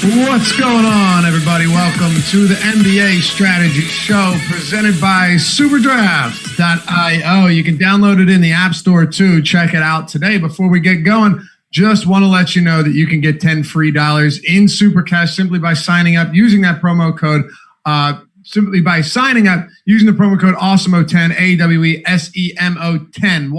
What's going on, everybody? Welcome to the NBA Strategy Show presented by SuperDraft.io. You can download it in the App Store too. Check it out today. Before we get going, just want to let you know that you can get $10 free in Super Cash simply by signing up using that promo code. Simply by signing up using the promo code Awesemo10, AWESEMO 10, 10,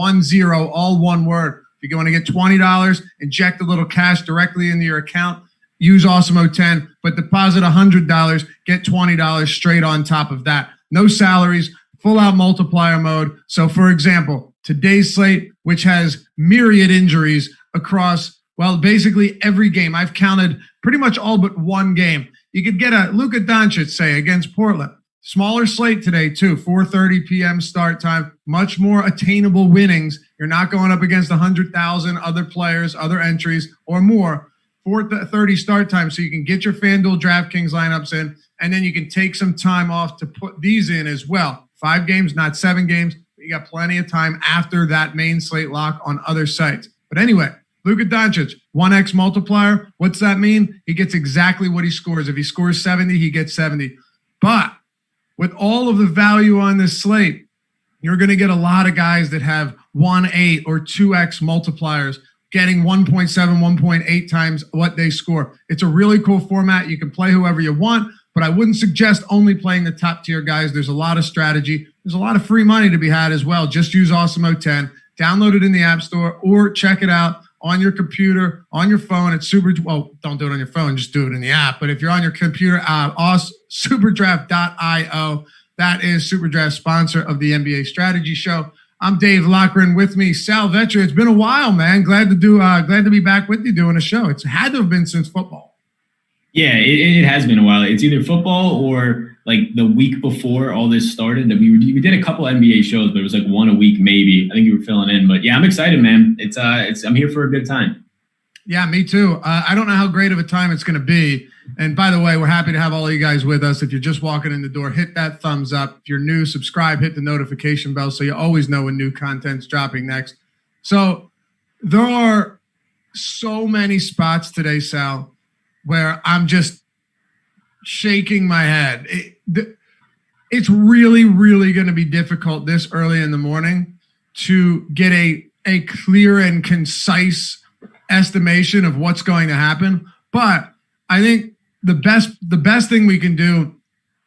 all one word. If you want to get $20, inject a little cash directly into your account. Use Awesemo10, but deposit $100, get $20 straight on top of that. No salaries, full-out multiplier mode. So, for example, today's slate, which has myriad injuries across, well, basically every game. I've counted pretty much all but one game. You could get a Luka Doncic, say, against Portland. Smaller slate today, too. 4:30 p.m. start time. Much more attainable winnings. You're not going up against 100,000 other players, other entries, or more. 4:30 start time, so you can get your FanDuel DraftKings lineups in, and then you can take some time off to put these in as well. 5 games, not 7 games, but you got plenty of time after that main slate lock on other sites. But anyway, Luka Doncic, 1x multiplier. What's that mean? He gets exactly what he scores. If he scores 70, he gets 70. But with all of the value on this slate, you're going to get a lot of guys that have 1.8 or 2x multipliers, getting 1.7, 1.8 times what they score. It's a really cool format. You can play whoever you want, but I wouldn't suggest only playing the top tier guys. There's a lot of strategy. There's a lot of free money to be had as well. Just use Awesemo10, download it in the App Store, or check it out on your computer, on your phone. It's don't do it on your phone, just do it in the app. But if you're on your computer, SuperDraft.io. That is SuperDraft, sponsor of the NBA Strategy Show. I'm Dave Loughran, with me, Sal Vetri. It's been a while, man. Glad to be back with you doing a show. It's had to have been since football. Yeah, it has been a while. It's either football or like the week before all this started that we did a couple NBA shows, but it was like one a week maybe. I think you were filling in, but yeah, I'm excited, man. I'm here for a good time. Yeah, me too. I don't know how great of a time it's going to be. And by the way, we're happy to have all of you guys with us. If you're just walking in the door, hit that thumbs up. If you're new, subscribe, hit the notification bell so you always know when new content's dropping next. So there are so many spots today, Sal, where I'm just shaking my head. It's really, really going to be difficult this early in the morning to get a clear and concise estimation of what's going to happen. But I think the best thing we can do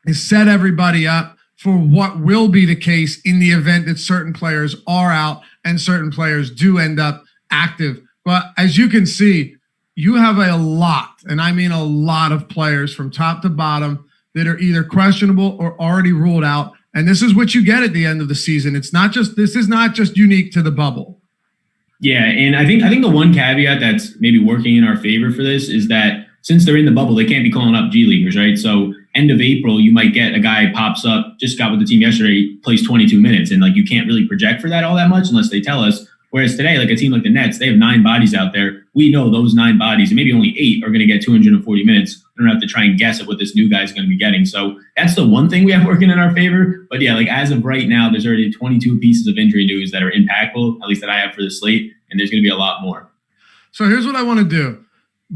is set everybody up for what will be the case in the event that certain players are out and certain players do end up active. But as you can see, you have a lot, and I mean a lot of players from top to bottom that are either questionable or already ruled out. And this is what you get at the end of the season. This is not just unique to the bubble. Yeah, and I think the one caveat that's maybe working in our favor for this is that since they're in the bubble, they can't be calling up G Leaguers, right? So end of April, you might get a guy pops up, just got with the team yesterday, plays 22 minutes, and like you can't really project for that all that much unless they tell us. Whereas today, like a team like the Nets, they have 9 bodies out there. We know those 9 bodies, and maybe only 8 are going to get 240 minutes. We don't have to try and guess at what this new guy is going to be getting. So that's the one thing we have working in our favor. But yeah, like as of right now, there's already 22 pieces of injury news that are impactful, at least that I have for the slate, and there's going to be a lot more. So here's what I want to do.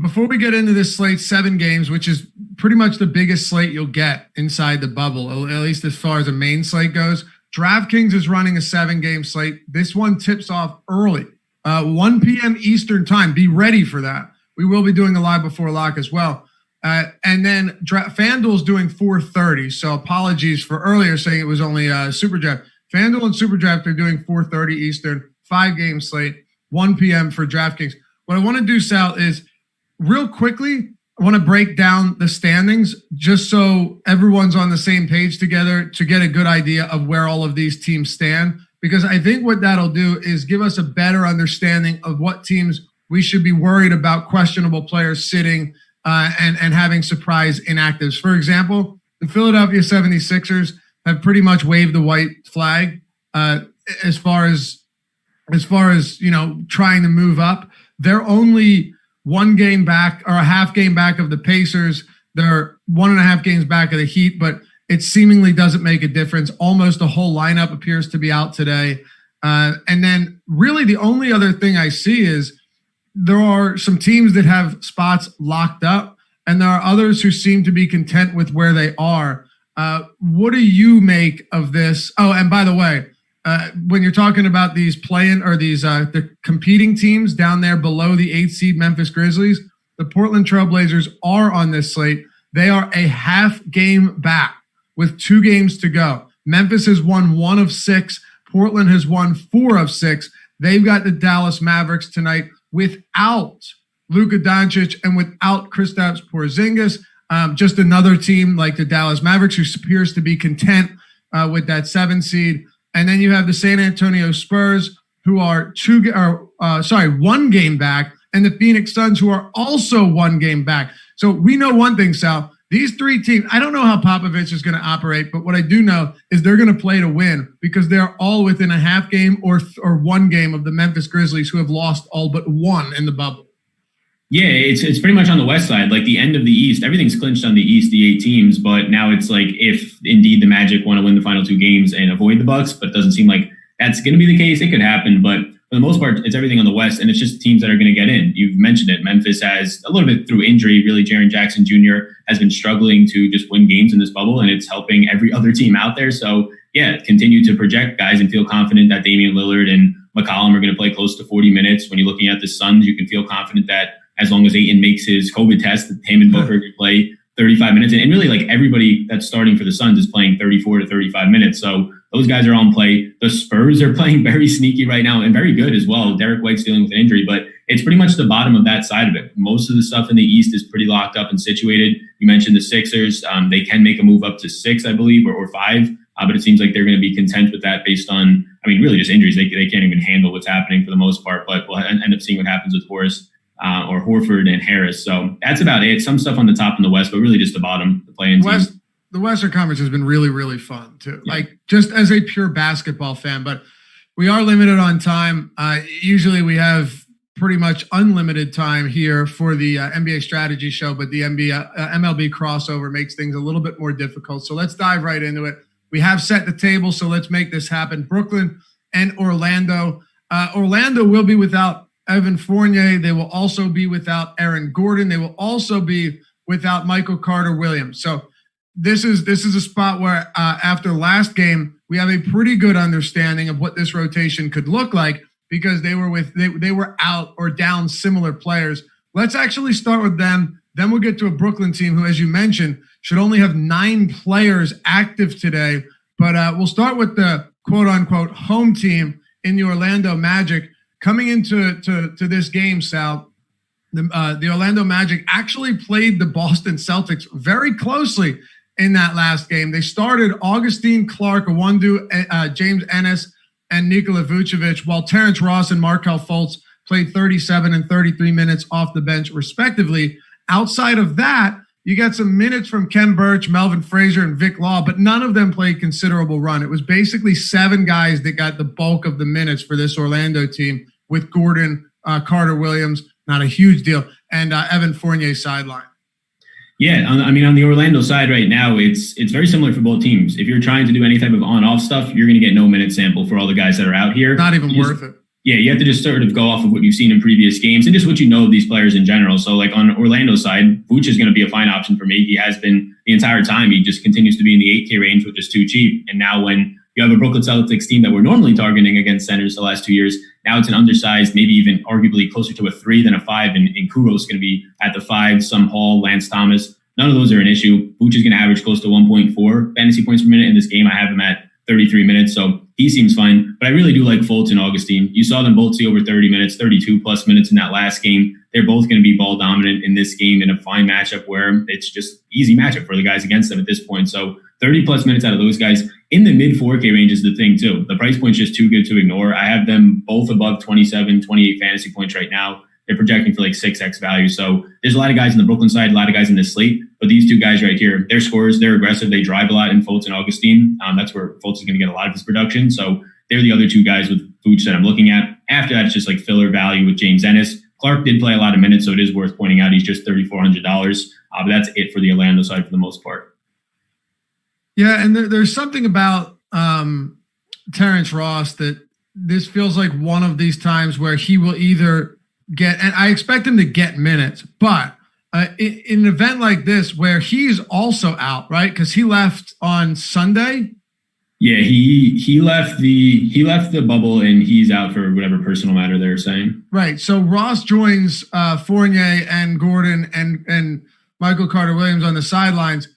Before we get into this slate, 7 games, which is pretty much the biggest slate you'll get inside the bubble, at least as far as the main slate goes. DraftKings is running a 7-game slate. This one tips off early, 1 p.m. Eastern time. Be ready for that. We will be doing a live before lock as well. And then FanDuel's doing 4:30. So apologies for earlier saying it was only SuperDraft. FanDuel and SuperDraft are doing 4:30 Eastern, 5-game slate, 1 p.m. for DraftKings. What I want to do, Sal, is real quickly, I want to break down the standings just so everyone's on the same page together to get a good idea of where all of these teams stand. Because I think what that'll do is give us a better understanding of what teams we should be worried about questionable players sitting and having surprise inactives. For example, the Philadelphia 76ers have pretty much waved the white flag as far as trying to move up. They're only 1 game back or a half game back of the Pacers. They're 1.5 games back of the Heat, but it seemingly doesn't make a difference. Almost the whole lineup appears to be out today. And then really the only other thing I see is there are some teams that have spots locked up, and there are others who seem to be content with where they are. What do you make of this? Oh, and by the way, when you're talking about these playing or these the competing teams down there below the 8th seed Memphis Grizzlies, the Portland Trail Blazers are on this slate. They are a half game back with 2 games to go. Memphis has won 1 of 6. Portland has won 4 of 6. They've got the Dallas Mavericks tonight without Luka Doncic and without Kristaps Porzingis. Just another team like the Dallas Mavericks who appears to be content with that 7 seed. And then you have the San Antonio Spurs who are 1 game back, and the Phoenix Suns who are also 1 game back. So we know one thing, Sal. These 3 teams, I don't know how Popovich is going to operate, but what I do know is they're going to play to win because they're all within a half game or 1 game of the Memphis Grizzlies, who have lost all but 1 in the bubble. Yeah, it's pretty much on the West side, like the end of the East. Everything's clinched on the East, the 8 teams, but now it's like if indeed the Magic want to win the final 2 games and avoid the Bucks, but it doesn't seem like that's going to be the case. It could happen, but for the most part, it's everything on the West, and it's just teams that are going to get in. You've mentioned it. Memphis has, a little bit through injury, really, Jaren Jackson Jr. has been struggling to just win games in this bubble, and it's helping every other team out there. So, yeah, continue to project guys and feel confident that Damian Lillard and McCollum are going to play close to 40 minutes. When you're looking at the Suns, you can feel confident that as long as Ayton makes his COVID test, that him and Booker can play 35 minutes. And really, like, everybody that's starting for the Suns is playing 34 to 35 minutes. So those guys are on play. The Spurs are playing very sneaky right now and very good as well. Derek White's dealing with an injury, but it's pretty much the bottom of that side of it. Most of the stuff in the East is pretty locked up and situated. You mentioned the Sixers. They can make a move up to 6, I believe, or 5. But it seems like they're going to be content with that based on, I mean, really just injuries. They can't even handle what's happening for the most part, but we'll end up seeing what happens with Horace or Horford and Harris. So that's about it. Some stuff on the top in the West, but really just the bottom, the play-in teams. The Western Conference has been really, really fun too. Yeah. Like just as a pure basketball fan, but we are limited on time. Usually we have pretty much unlimited time here for the NBA strategy show, but the MLB crossover makes things a little bit more difficult. So let's dive right into it. We have set the table, so let's make this happen. Brooklyn and Orlando. Orlando will be without Evan Fournier. They will also be without Aaron Gordon. They will also be without Michael Carter-Williams. So this is a spot where after last game, we have a pretty good understanding of what this rotation could look like because they were out or down similar players. Let's actually start with them. Then we'll get to a Brooklyn team who, as you mentioned, should only have 9 players active today. But we'll start with the quote-unquote home team in the Orlando Magic. Coming into this game, Sal, the Orlando Magic actually played the Boston Celtics very closely in that last game. They started Augustine Clark, Awandu, James Ennis, and Nikola Vucevic, while Terrence Ross and Markelle Fultz played 37 and 33 minutes off the bench, respectively. Outside of that, you got some minutes from Kem Birch, Melvin Frazier, and Vic Law, but none of them played considerable run. It was basically 7 guys that got the bulk of the minutes for this Orlando team, with Gordon, Carter-Williams, not a huge deal, and Evan Fournier sideline. Yeah, I mean, on the Orlando side right now, it's very similar for both teams. If you're trying to do any type of on-off stuff, you're going to get no minute sample for all the guys that are out here. Not even worth it. Yeah, you have to just sort of go off of what you've seen in previous games and just what you know of these players in general. So, like on Orlando's side, Vooch is going to be a fine option for me. He has been the entire time. He just continues to be in the 8K range, which is too cheap. And now when you have a Brooklyn Celtics team that we're normally targeting against centers the last 2 years, now it's an undersized, maybe even arguably closer to a 3 than a 5. And Kuro's going to be at the 5, some Hall, Lance Thomas. None of those are an issue. Vooch is going to average close to 1.4 fantasy points per minute in this game. I have him at 33 minutes, so he seems fine. But I really do like Fultz and Augustine. You saw them both see over 30 minutes, 32 plus minutes in that last game. They're both going to be ball dominant in this game in a fine matchup where it's just easy matchup for the guys against them at this point. So 30 plus minutes out of those guys in the mid 4K range is the thing too. The price point's just too good to ignore. I have them both above 27, 28 fantasy points right now. They're projecting for like 6x value. So there's a lot of guys on the Brooklyn side, a lot of guys in this slate. But these 2 guys right here, they're scorers, they're aggressive, they drive a lot in Fultz and Augustine. That's where Fultz is going to get a lot of his production. So they're the other 2 guys with Vooch that I'm looking at. After that, it's just like filler value with James Ennis. Clark did play a lot of minutes, so it is worth pointing out he's just $3,400. But that's it for the Orlando side for the most part. Yeah, and there's something about Terrence Ross that this feels like one of these times where he will either get, and I expect him to get minutes, but in an event like this where he's also out, right? Because he left on Sunday. Yeah, he left the bubble and he's out for whatever personal matter they're saying. Right. So Ross joins Fournier and Gordon and Michael Carter-Williams on the sidelines.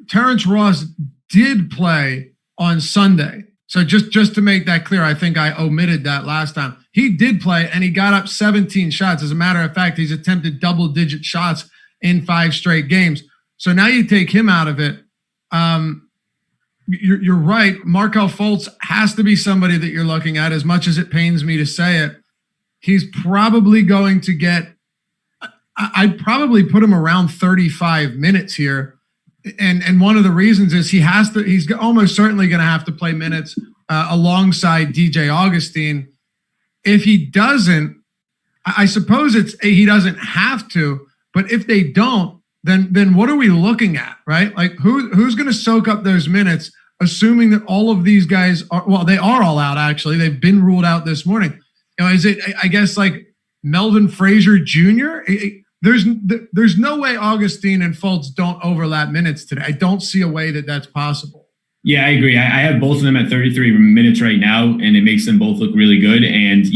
Terrence Ross did play on Sunday. So just to make that clear, I think I omitted that last time. He did play and he got up 17 shots. As a matter of fact, he's attempted double-digit shots in 5 straight games. So now you take him out of it. You're right. Markelle Fultz has to be somebody that you're looking at, as much as it pains me to say it. He's probably going to get, I'd probably put him around 35 minutes here. And one of the reasons is he's almost certainly going to have to play minutes alongside DJ Augustine. If he doesn't, I suppose he doesn't have to, but if they don't, then what are we looking at, right? Like who's going to soak up those minutes, assuming that all of these guys they are all out, actually. They've been ruled out this morning. Is it, I guess, like Melvin Frazier Jr.? There's no way Augustine and Fultz don't overlap minutes today. I don't see a way that that's possible. Yeah, I agree. I have both of them at 33 minutes right now, and it makes them both look really good. And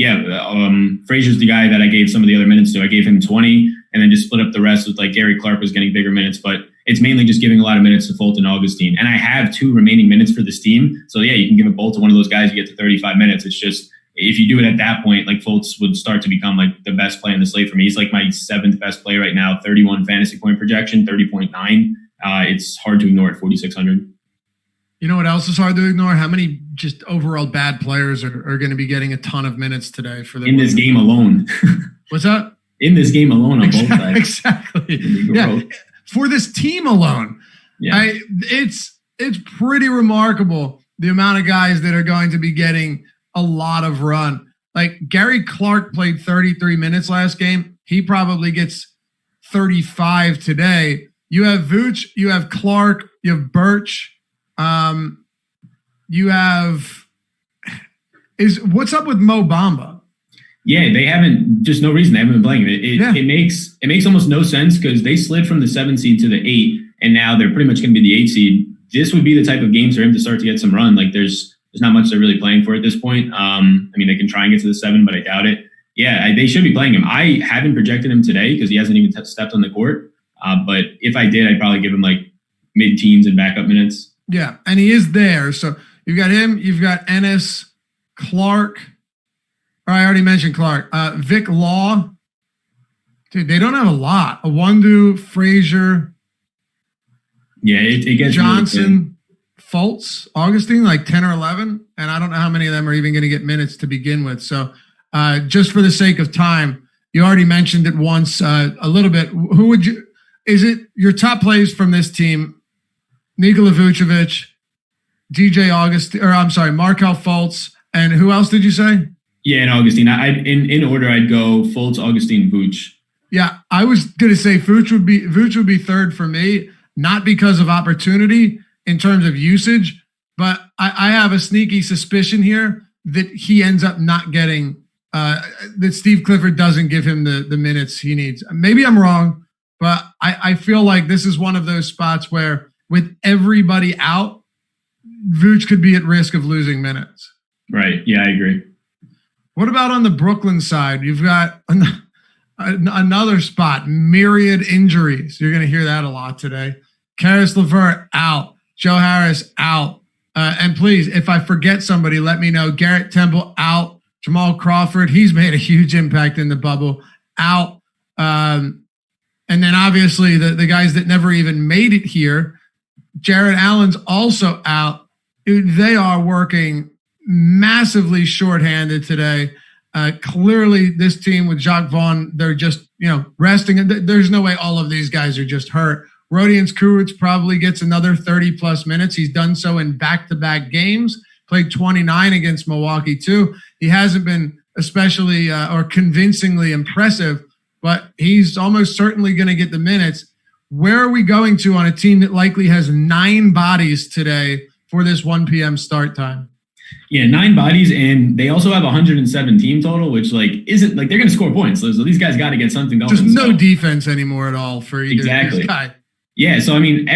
Frazier's the guy that I gave some of the other minutes to. I gave him 20 and then just split up the rest with, like, Gary Clark was getting bigger minutes, but it's mainly just giving a lot of minutes to Fultz and Augustine. And I have 2 remaining minutes for this team. So yeah, you can give it both to one of those guys, you get to 35 minutes. It's just, if you do it at that point, like, Fultz would start to become like the best play in the slate for me. He's like my 7th best play right now, 31 fantasy point projection, 30.9. It's hard to ignore at 4,600. You know what else is hard to ignore? How many just overall bad players are going to be getting a ton of minutes today for in this game alone? What's that? In this game alone on both sides. Exactly. Yeah. For this team alone. Yeah. It's pretty remarkable the amount of guys that are going to be getting a lot of run. Like Gary Clark played 33 minutes last game. He probably gets 35 today. You have Vooch, you have Clark, you have Birch. You have what's up with Mo Bamba? Yeah, they haven't, just no reason. They haven't been playing it. It makes almost no sense because they slid from the 7 seed to the 8, and now they're pretty much going to be the 8 seed. This would be the type of games for him to start to get some run. Like there's not much they're really playing for at this point. I mean, they can try and get to the 7, but I doubt it. Yeah, they should be playing him. I haven't projected him today because he hasn't even stepped on the court. But if I did, I'd probably give him like mid-teens and backup minutes. Yeah, and he is there. So you've got him. You've got Ennis, Clark. I already mentioned Clark. Vic Law. Dude, they don't have a lot. Awundu, Frazier. Yeah, it gets Johnson, really Fultz, Augustine, like 10 or 11. And I don't know how many of them are even going to get minutes to begin with. So just for the sake of time, you already mentioned it once a little bit. Who would you – is it your top plays from this team? Nikola Vucevic, DJ Augustine, or I'm sorry, Markelle Fultz, and who else did you say? Yeah, and Augustine. In order, I'd go Fultz, Augustine, Vooch. Yeah, I was going to say Vooch would be third for me, not because of opportunity in terms of usage, but I have a sneaky suspicion here that he ends up not getting that Steve Clifford doesn't give him the minutes he needs. Maybe I'm wrong, but I feel like this is one of those spots where, with everybody out, Vooch could be at risk of losing minutes. Right. Yeah, I agree. What about on the Brooklyn side? You've got another spot, myriad injuries. You're going to hear that a lot today. Karis LeVert out. Joe Harris out. And please, if I forget somebody, let me know. Garrett Temple out. Jamal Crawford, he's made a huge impact in the bubble, out. And then obviously the guys that never even made it here, Jared Allen's also out. Dude, they are working massively shorthanded today. Clearly, this team with Jacques Vaughn, they're just resting. There's no way all of these guys are just hurt. Rodions Kurucs probably gets another 30-plus minutes. He's done so in back-to-back games. Played 29 against Milwaukee, too. He hasn't been especially or convincingly impressive, but he's almost certainly going to get the minutes. Where are we going to on a team that likely has 9 bodies today for this 1 p.m. start time? Yeah, 9 bodies, and they also have 107 team total, which like isn't like they're going to score points. So these guys got to get something going. Just no defense anymore at all for either this guy. Yeah, so I mean,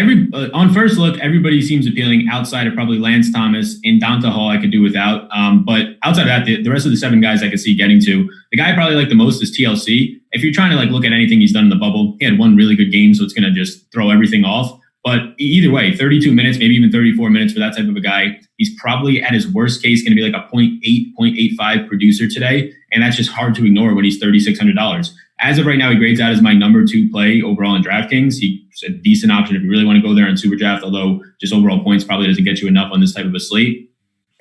on first look, everybody seems appealing outside of probably Lance Thomas and Donta Hall. I could do without, but outside of that, the rest of the 7 guys I could see getting to. The guy I probably like the most is TLC. If you're trying to like look at anything he's done in the bubble, he had one really good game, so it's going to just throw everything off. But either way, 32 minutes, maybe even 34 minutes for that type of a guy. He's probably at his worst case going to be like a 0.8, 0.85 producer today. And that's just hard to ignore when he's $3,600. As of right now, he grades out as my number 2 play overall in DraftKings. He's a decent option if you really want to go there in SuperDraft, although just overall points probably doesn't get you enough on this type of a slate.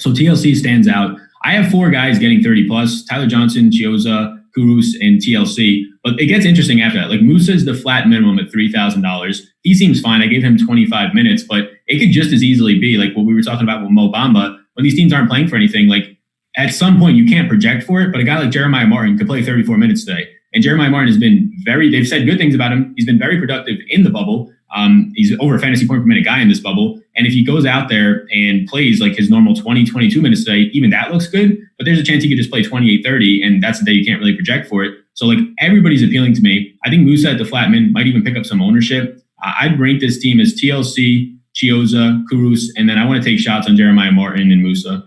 So TLC stands out. I have 4 guys getting 30 plus: Tyler Johnson, Chioza, Kurus, and TLC. But it gets interesting after that. Like Musa is the flat minimum at $3,000. He seems fine. I gave him 25 minutes, but it could just as easily be like what we were talking about with Mo Bamba. When these teams aren't playing for anything, like at some point you can't project for it, but a guy like Jeremiah Martin could play 34 minutes today. And Jeremiah Martin has been they've said good things about him. He's been very productive in the bubble. He's over a fantasy point per minute guy in this bubble. And if he goes out there and plays like his normal 20, 22 minutes today, even that looks good. But there's a chance he could just play 28, 30, and that's the day you can't really project for it. So like everybody's appealing to me. I think Musa at the flat min might even pick up some ownership. I'd rank this team as TLC, Chioza, Kurus, and then I want to take shots on Jeremiah Martin and Musa.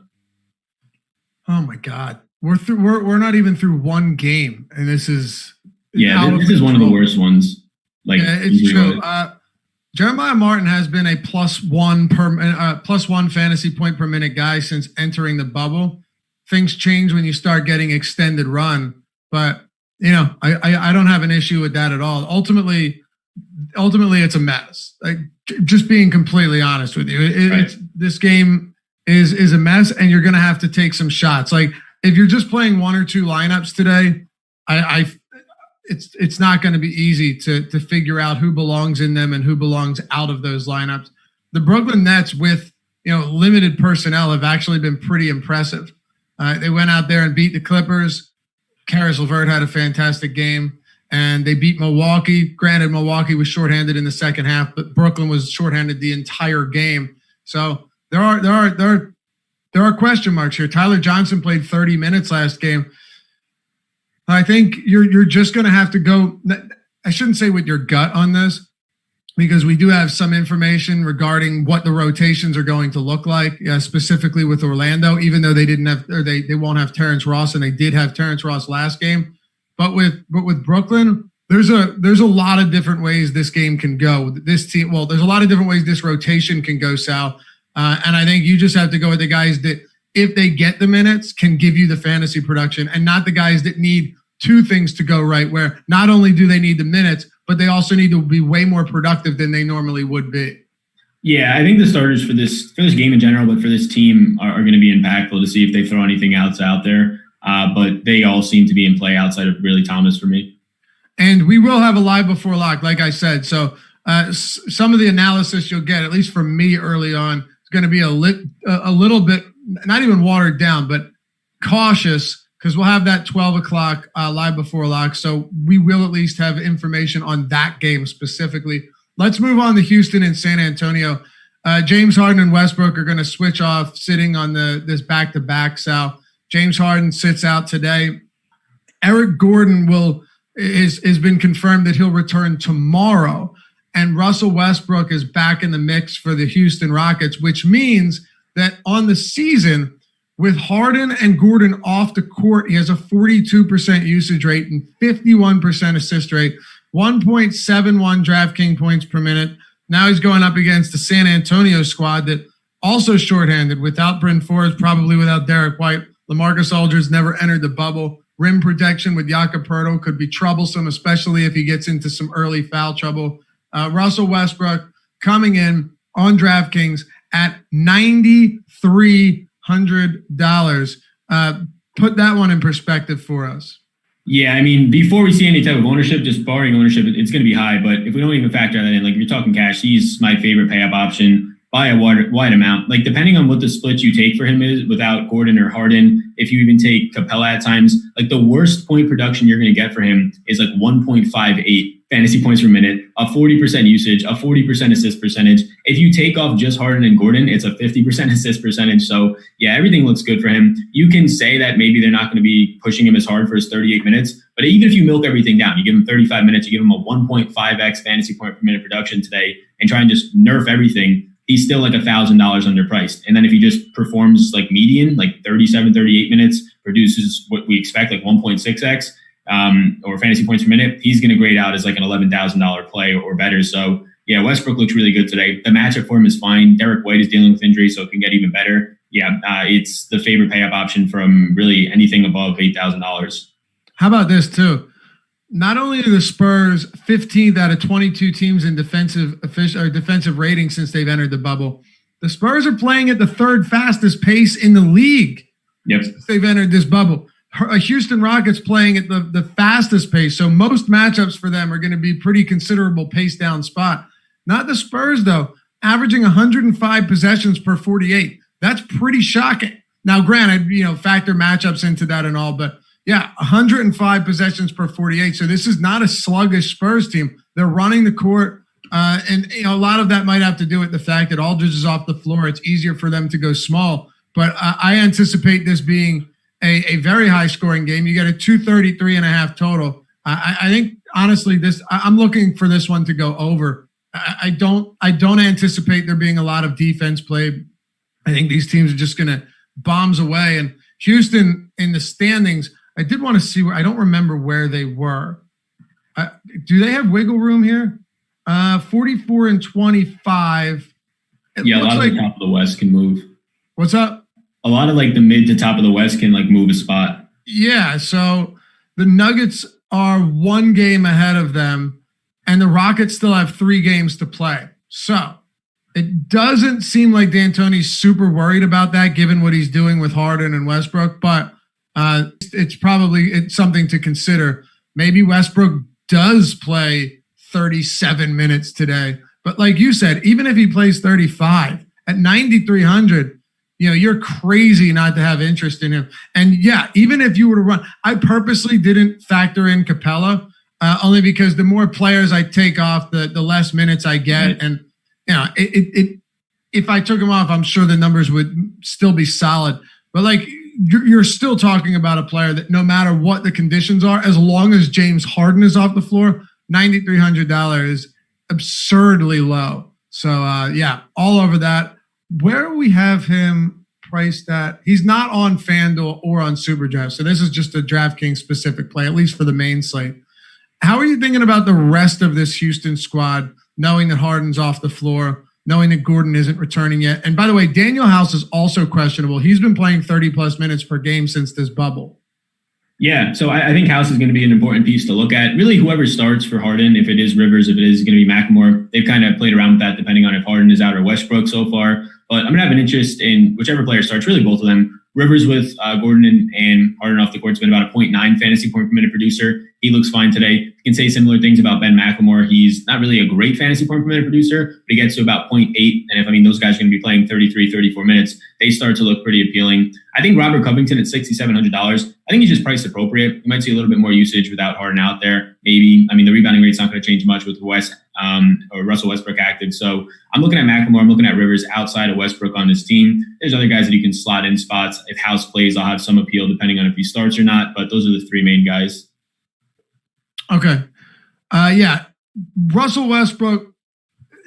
Oh my God. We're not even through one game, and this is this is one of the worst ones. Like it's true. Jeremiah Martin has been a plus one fantasy point per minute guy since entering the bubble. Things change when you start getting extended run, but I don't have an issue with that at all. Ultimately, it's a mess. Like just being completely honest with you, it's this game is a mess, and you're going to have to take some shots. Like if you're just playing 1 or 2 lineups today, it's not going to be easy to figure out who belongs in them and who belongs out of those lineups. The Brooklyn Nets with limited personnel have actually been pretty impressive. They went out there and beat the Clippers. Karis LeVert had a fantastic game, and they beat Milwaukee. Granted, Milwaukee was shorthanded in the second half, but Brooklyn was shorthanded the entire game. So there are question marks here. Tyler Johnson played 30 minutes last game. I think you're just going to have to go. I shouldn't say with your gut on this, because we do have some information regarding what the rotations are going to look like, specifically with Orlando, even though they didn't have, or they won't have Terrence Ross, and they did have Terrence Ross last game. But with Brooklyn, there's a lot of different ways this game can go. This team, there's a lot of different ways this rotation can go, Sal. And I think you just have to go with the guys that, if they get the minutes, can give you the fantasy production, and not the guys that need 2 things to go right, where not only do they need the minutes, but they also need to be way more productive than they normally would be. Yeah, I think the starters for this game in general, but for this team are going to be impactful to see if they throw anything else out there. But they all seem to be in play outside of really Thomas for me. And we will have a live before lock, like I said. So some of the analysis you'll get, at least from me early on, is going to be a little bit, not even watered down, but cautious, because we'll have that 12 o'clock live before lock. So we will at least have information on that game specifically. Let's move on to Houston and San Antonio. James Harden and Westbrook are going to switch off sitting on this back-to-back. So James Harden sits out today. Eric Gordon has been confirmed that he'll return tomorrow. And Russell Westbrook is back in the mix for the Houston Rockets, which means that on the season, with Harden and Gordon off the court, he has a 42% usage rate and 51% assist rate, 1.71 DraftKings points per minute. Now he's going up against the San Antonio squad that also shorthanded, without Bryn Forbes, probably without Derek White. LaMarcus Aldridge never entered the bubble. Rim protection with Jakob Poeltl could be troublesome, especially if he gets into some early foul trouble. Russell Westbrook coming in on DraftKings at $9,300. Put that one in perspective for us. Yeah, I mean, before we see any type of ownership, just barring ownership, it's going to be high. But if we don't even factor that in, like if you're talking cash, he's my favorite pay-up option by a wide amount. Like depending on what the split you take for him is without Gordon or Harden, if you even take Capella at times, like the worst point production you're going to get for him is like 1.58 fantasy points per minute, a 40% usage, a 40% assist percentage. If you take off just Harden and Gordon, it's a 50% assist percentage. So yeah, everything looks good for him. You can say that maybe they're not going to be pushing him as hard for his 38 minutes, but even if you milk everything down, you give him 35 minutes, you give him a 1.5x fantasy point per minute production today and try and just nerf everything, he's still like $1,000 underpriced. And then if he just performs like median, like 37, 38 minutes, produces what we expect, like 1.6x, or fantasy points per minute, he's going to grade out as like an $11,000 play or better. So yeah, Westbrook looks really good today. The matchup for him is fine. Derek White is dealing with injury, so it can get even better. Yeah, it's the favorite pay up option from really anything above $8,000. How about this too? Not only are the Spurs 15th out of 22 teams in defensive rating since they've entered the bubble, the Spurs are playing at the third fastest pace in the league. Yep, since they've entered this bubble. Houston Rockets playing at the fastest pace. So most matchups for them are going to be pretty considerable pace down spot. Not the Spurs, though, averaging 105 possessions per 48. That's pretty shocking. Now, granted, factor matchups into that and all, but yeah, 105 possessions per 48. So this is not a sluggish Spurs team. They're running the court. And a lot of that might have to do with the fact that Aldridge is off the floor. It's easier for them to go small. But I anticipate this being a very high scoring game. You get a 233.5 total. I think honestly, I'm looking for this one to go over. I don't anticipate there being a lot of defense played. I think these teams are just going to bombs away. And Houston in the standings, I did want to see where, I don't remember where they were. Do they have wiggle room here? 44 and 25. Yeah, a lot of the top of the West can move. What's up? A lot of like the mid to top of the West can like move a spot. Yeah, so the Nuggets are one game ahead of them, and the Rockets still have 3 games to play. So it doesn't seem like D'Antoni's super worried about that, given what he's doing with Harden and Westbrook, but it's something to consider. Maybe Westbrook does play 37 minutes today, but like you said, even if he plays 35 at 9,300, you're crazy not to have interest in him. And yeah, even if you were to run, I purposely didn't factor in Capella, only because the more players I take off, the less minutes I get. Right. And if I took him off, I'm sure the numbers would still be solid. But like you're still talking about a player that no matter what the conditions are, as long as James Harden is off the floor, $9,300 is absurdly low. So yeah, all over that. Where do we have him priced at? He's not on FanDuel or on SuperDraft. So this is just a DraftKings specific play, at least for the main slate. How are you thinking about the rest of this Houston squad, knowing that Harden's off the floor, knowing that Gordon isn't returning yet? And by the way, Daniel House is also questionable. He's been playing 30-plus minutes per game since this bubble. Yeah, so I think House is going to be an important piece to look at. Really, whoever starts for Harden, if it is Rivers, if it is going to be McLemore, they've kind of played around with that depending on if Harden is out or Westbrook so far. But I'm going to have an interest in whichever player starts, really both of them. Rivers with Gordon and Harden off the court has been about a 0.9 fantasy point per minute producer. He looks fine today. You can say similar things about Ben McLemore. He's not really a great fantasy point per minute producer, but he gets to about 0.8. And if those guys are going to be playing 33, 34 minutes, they start to look pretty appealing. I think Robert Covington at $6,700. I think he's just priced appropriate. You might see a little bit more usage without Harden out there. Maybe. The rebounding rate's not going to change much with or Russell Westbrook active. So I'm looking at McLemore. I'm looking at Rivers outside of Westbrook on this team. There's other guys that you can slot in spots. If House plays, I'll have some appeal depending on if he starts or not. But those are the 3 main guys. Okay. Yeah. Russell Westbrook,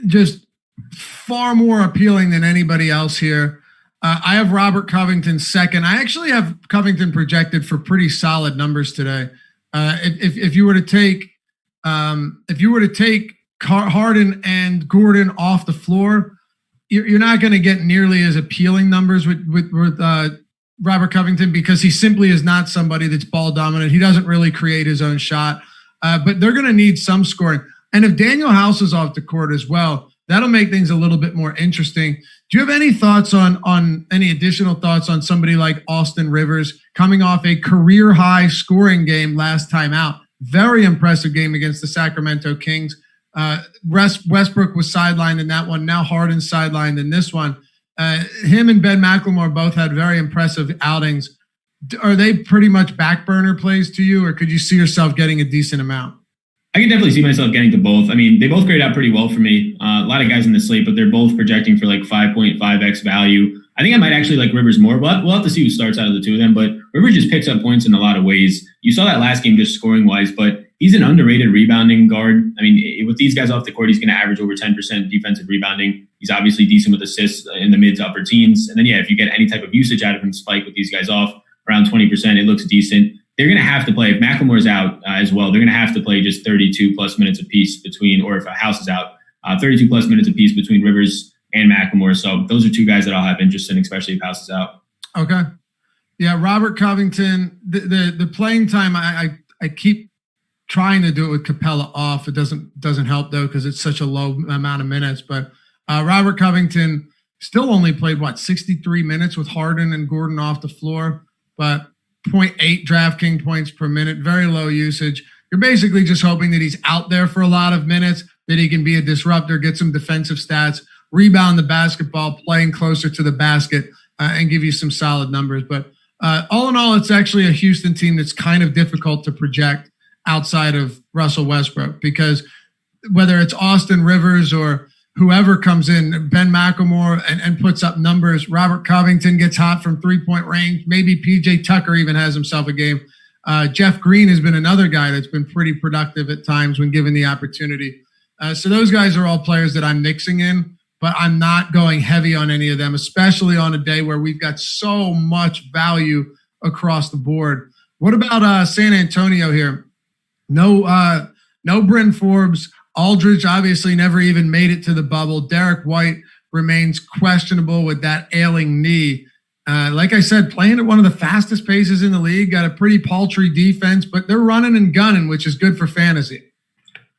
just far more appealing than anybody else here. I have Robert Covington second. I actually have Covington projected for pretty solid numbers today. If you were to take Harden and Gordon off the floor, you're not going to get nearly as appealing numbers with Robert Covington, because he simply is not somebody that's ball dominant. He doesn't really create his own shot, but they're going to need some scoring. And if Daniel House is off the court as well, that'll make things a little bit more interesting. Do you have any thoughts on any additional thoughts on somebody like Austin Rivers coming off a career high scoring game last time out? Very impressive game against the Sacramento Kings. Westbrook was sidelined in that one. Now Harden's sidelined in this one. Him and Ben McLemore both had very impressive outings. Are they pretty much back burner plays to you, or could you see yourself getting a decent amount? I can definitely see myself getting to both. I mean, they both grade out pretty well for me. A lot of guys in the slate, but they're both projecting for like 5.5x value. I think I might actually like Rivers more, but we'll have to see who starts out of the two of them. But Rivers just picks up points in a lot of ways. You saw that last game just scoring wise, but he's an underrated rebounding guard. I mean, with these guys off the court, he's going to average over 10% defensive rebounding. He's obviously decent with assists in the mid to upper teens. And then, yeah, if you get any type of usage out of him, spike with these guys off around 20%, it looks decent. They're going to have to play, if McLemore's out as well, they're going to have to play just 32 plus minutes apiece between, or if House is out, 32 plus minutes apiece between Rivers and McLemore. So those are two guys that I'll have interest in, especially if House is out. Okay. Yeah, Robert Covington, the playing time, I keep trying to do it with Capella off. It doesn't help though, because it's such a low amount of minutes. But Robert Covington still only played 63 minutes with Harden and Gordon off the floor, but 0.8 DraftKings points per minute, very low usage. You're basically just hoping that he's out there for a lot of minutes, that he can be a disruptor, get some defensive stats, rebound the basketball, playing closer to the basket, and give you some solid numbers. But all in all, it's actually a Houston team that's kind of difficult to project outside of Russell Westbrook, because whether it's Austin Rivers or whoever comes in, Ben McLemore, and puts up numbers, Robert Covington gets hot from three-point range. Maybe PJ Tucker even has himself a game. Jeff Green has been another guy that's been pretty productive at times when given the opportunity. So those guys are all players that I'm mixing in, but I'm not going heavy on any of them, especially on a day where we've got so much value across the board. What about San Antonio here? No Bryn Forbes. Aldridge obviously never even made it to the bubble. Derek White remains questionable with that ailing knee. Like I said, playing at one of the fastest paces in the league, got a pretty paltry defense, but they're running and gunning, which is good for fantasy.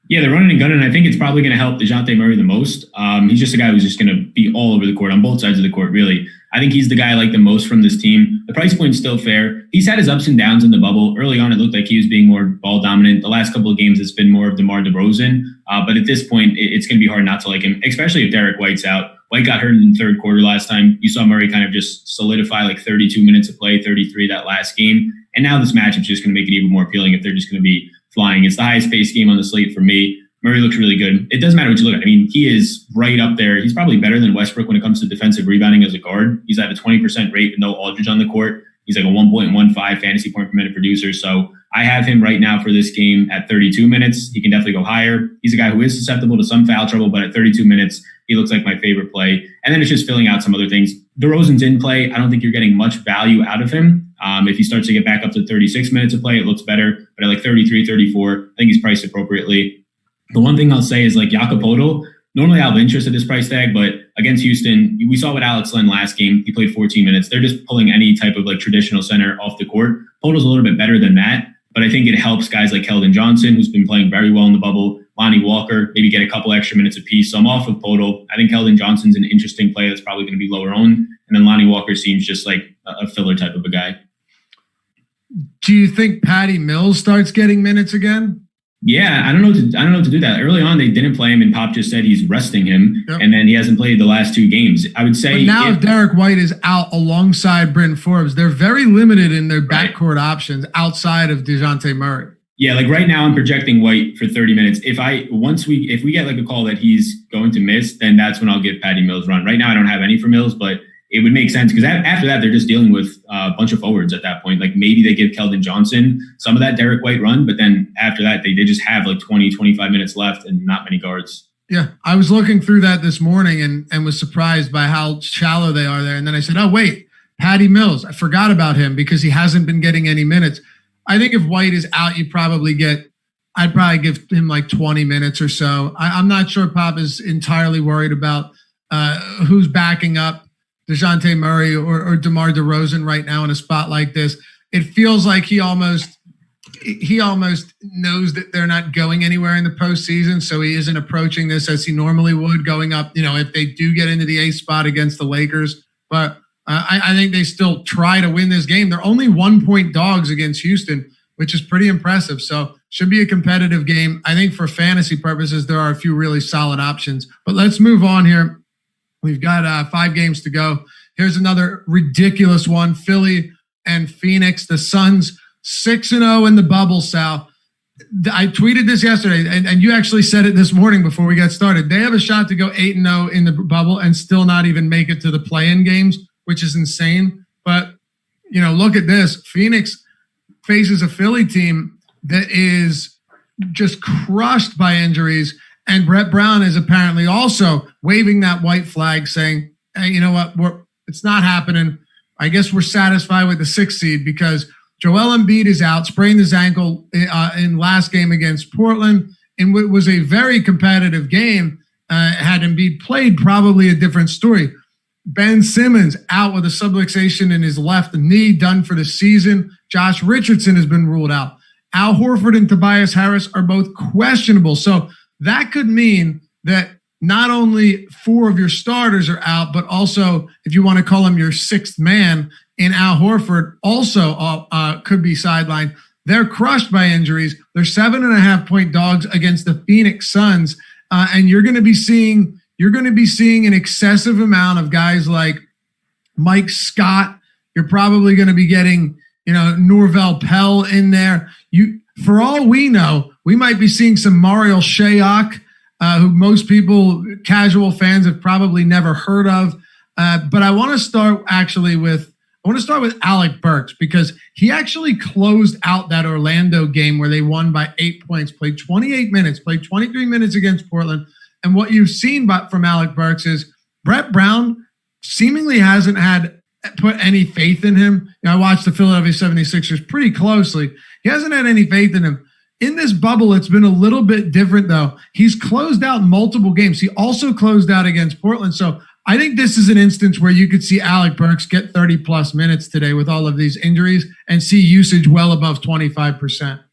Yeah, they're running and gunning. I think it's probably going to help DeJounte Murray the most. He's just a guy who's just going to be all over the court, on both sides of the court, really. I think he's the guy I like the most from this team. The price point's still fair. He's had his ups and downs in the bubble. Early on, it looked like he was being more ball dominant. The last couple of games, it's been more of DeMar DeRozan. But at this point, it's going to be hard not to like him, especially if Derek White's out. White got hurt in the third quarter last time. You saw Murray kind of just solidify like 32 minutes of play, 33 that last game. And now this matchup's just going to make it even more appealing if they're just going to be flying. It's the highest paced game on the slate for me. Murray looks really good. It doesn't matter what you look at. I mean, he is right up there. He's probably better than Westbrook when it comes to defensive rebounding as a guard. He's at a 20% rate with no Aldridge on the court. He's like a 1.15 fantasy point per minute producer. So I have him right now for this game at 32 minutes. He can definitely go higher. He's a guy who is susceptible to some foul trouble, but at 32 minutes, he looks like my favorite play. And then it's just filling out some other things. DeRozan's in play. I don't think you're getting much value out of him. If he starts to get back up to 36 minutes of play, it looks better. But at like 33, 34, I think he's priced appropriately. The one thing I'll say is like Jakob Poeltl, normally I have interest at this price tag, but against Houston, we saw with Alex Len last game. He played 14 minutes. They're just pulling any type of like traditional center off the court. Poeltl's a little bit better than that, but I think it helps guys like Keldon Johnson, who's been playing very well in the bubble, Lonnie Walker, maybe get a couple extra minutes apiece. So I'm off of Poeltl. I think Keldon Johnson's an interesting play that's probably going to be lower owned. And then Lonnie Walker seems just like a filler type of a guy. Do you think Patty Mills starts getting minutes again? Yeah, I don't know what to do that. Early on, they didn't play him, and Pop just said he's resting him, and then he hasn't played the last two games. I would say but now if Derek White is out alongside Bryn Forbes, they're very limited in their backcourt options outside of DeJounte Murray. Yeah, like right now, I'm projecting White for 30 minutes. If we get like a call that he's going to miss, then that's when I'll give Patty Mills run. Right now, I don't have any for Mills, but it would make sense because after that, they're just dealing with a bunch of forwards at that point. Like maybe they give Keldon Johnson some of that Derek White run, but then after that, they just have like 20, 25 minutes left and not many guards. Yeah, I was looking through that this morning and was surprised by how shallow they are there. And then I said, oh, wait, Patty Mills. I forgot about him because he hasn't been getting any minutes. I think if White is out, I'd probably give him like 20 minutes or so. I'm not sure Pop is entirely worried about who's backing up DeJounte Murray or DeMar DeRozan right now in a spot like this. It feels like he almost knows that they're not going anywhere in the postseason, so he isn't approaching this as he normally would, going up, if they do get into the 8th spot against the Lakers. But I think they still try to win this game. They're only 1-point dogs against Houston, which is pretty impressive. So should be a competitive game. I think for fantasy purposes, there are a few really solid options. But let's move on here. We've got 5 games to go. Here's another ridiculous one. Philly and Phoenix. The Suns 6-0 in the bubble, Sal. I tweeted this yesterday, and you actually said it this morning before we got started. They have a shot to go 8-0 in the bubble and still not even make it to the play-in games, which is insane. But, look at this. Phoenix faces a Philly team that is just crushed by injuries, and Brett Brown is apparently also waving that white flag saying, hey, you know what? It's not happening. I guess we're satisfied with the 6th seed because Joel Embiid is out, sprained his ankle in last game against Portland. And it was a very competitive game. Had Embiid played, probably a different story. Ben Simmons out with a subluxation in his left knee, done for the season. Josh Richardson has been ruled out. Al Horford and Tobias Harris are both questionable. So that could mean that not only 4 of your starters are out, but also, if you want to call him your 6th man in Al Horford, also could be sidelined. They're crushed by injuries. They're 7.5-point dogs against the Phoenix Suns, and you're going to be seeing an excessive amount of guys like Mike Scott. You're probably going to be getting Norvel Pell in there. For all we know, we might be seeing some Mario Shayok, who most people, casual fans, have probably never heard of. But I want to start with Alec Burks, because he actually closed out that Orlando game where they won by 8 points, played 28 minutes, played 23 minutes against Portland. And what you've seen from Alec Burks is Brett Brown seemingly hasn't put any faith in him. I watched the Philadelphia 76ers pretty closely. He hasn't had any faith in him. In this bubble, it's been a little bit different, though. He's closed out multiple games. He also closed out against Portland. So I think this is an instance where you could see Alec Burks get 30-plus minutes today with all of these injuries and see usage well above 25%.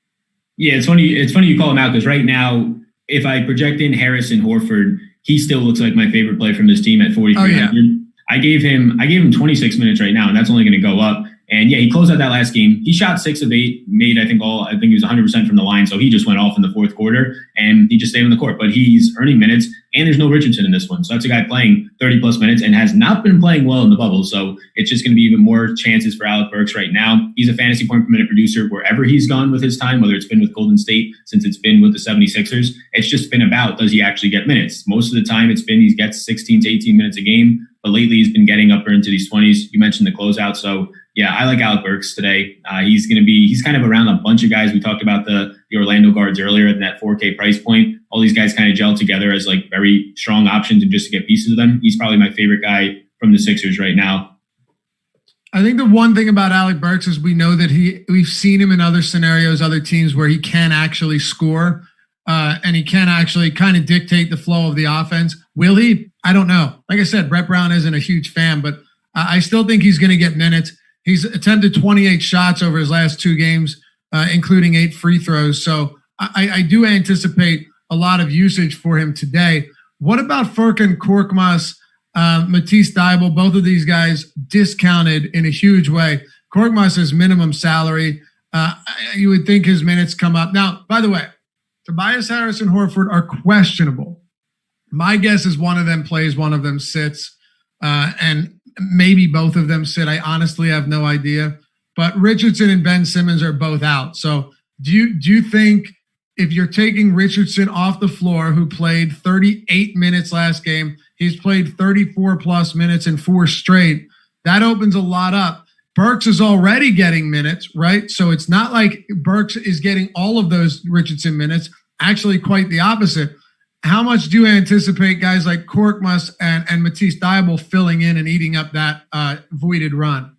Yeah, it's funny you call him out, because right now, if I project in Harris and Horford, he still looks like my favorite play from this team at 4,300. Oh, yeah. I gave him 26 minutes right now, and that's only going to go up. And yeah, he closed out that last game. He shot 6 of 8, made I think he was 100% from the line. So he just went off in the 4th quarter and he just stayed on the court. But he's earning minutes, and there's no Richardson in this one. So that's a guy playing 30+ minutes and has not been playing well in the bubble. So it's just going to be even more chances for Alec Burks right now. He's a fantasy point per minute producer wherever he's gone with his time, whether it's been with Golden State, since it's been with the 76ers. It's just been about, does he actually get minutes? Most of the time he gets 16 to 18 minutes a game. But lately he's been getting up into these 20s. You mentioned the closeout. So yeah, I like Alec Burks today. He's kind of around a bunch of guys. We talked about the Orlando guards earlier at that 4K price point. All these guys kind of gel together as like very strong options, and just to get pieces of them. He's probably my favorite guy from the Sixers right now. I think the one thing about Alec Burks is we know that we've seen him in other scenarios, other teams where he can actually score and he can actually kind of dictate the flow of the offense. Will he? I don't know. Like I said, Brett Brown isn't a huge fan, but I still think he's going to get minutes. He's attempted 28 shots over his last 2 games, including 8 free throws. So I do anticipate a lot of usage for him today. What about Furkan Korkmaz, Matisse Thybulle? Both of these guys discounted in a huge way. Korkmaz has minimum salary. You would think his minutes come up. Now, by the way, Tobias Harris and Horford are questionable. My guess is one of them plays, one of them sits, and maybe both of them sit. I honestly have no idea. But Richardson and Ben Simmons are both out. So do you think if you're taking Richardson off the floor, who played 38 minutes last game, he's played 34+ minutes in 4 straight, that opens a lot up. Burks is already getting minutes, right? So it's not like Burks is getting all of those Richardson minutes. Actually, quite the opposite. How much do you anticipate guys like Korkmaz and Matisse Thybulle filling in and eating up that voided run?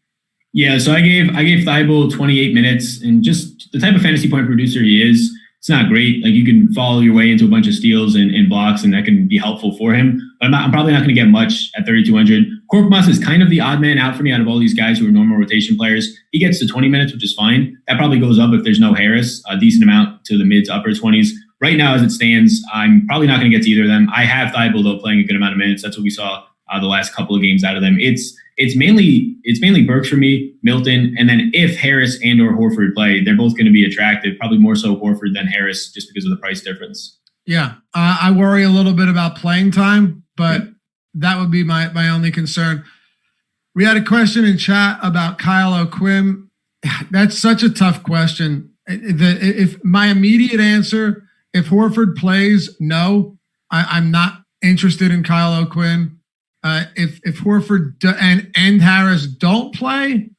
Yeah, so I gave Thybulle 28 minutes, and just the type of fantasy point producer he is, it's not great. Like, you can follow your way into a bunch of steals and blocks, and that can be helpful for him. But I'm probably not going to get much at 3,200. Korkmaz is kind of the odd man out for me out of all these guys who are normal rotation players. He gets to 20 minutes, which is fine. That probably goes up if there's no Harris, a decent amount to the mid to upper 20s. Right now, as it stands, I'm probably not going to get to either of them. I have Thybulle, though, playing a good amount of minutes. That's what we saw the last couple of games out of them. It's mainly Burks for me, Milton, and then if Harris and or Horford play, they're both going to be attractive. Probably more so Horford than Harris, just because of the price difference. Yeah, I worry a little bit about playing time, but that would be my only concern. We had a question in chat about Kyle O'Quinn. That's such a tough question. If my immediate answer, if Horford plays, no, I'm not interested in Kyle O'Quinn. If Horford and Harris don't play,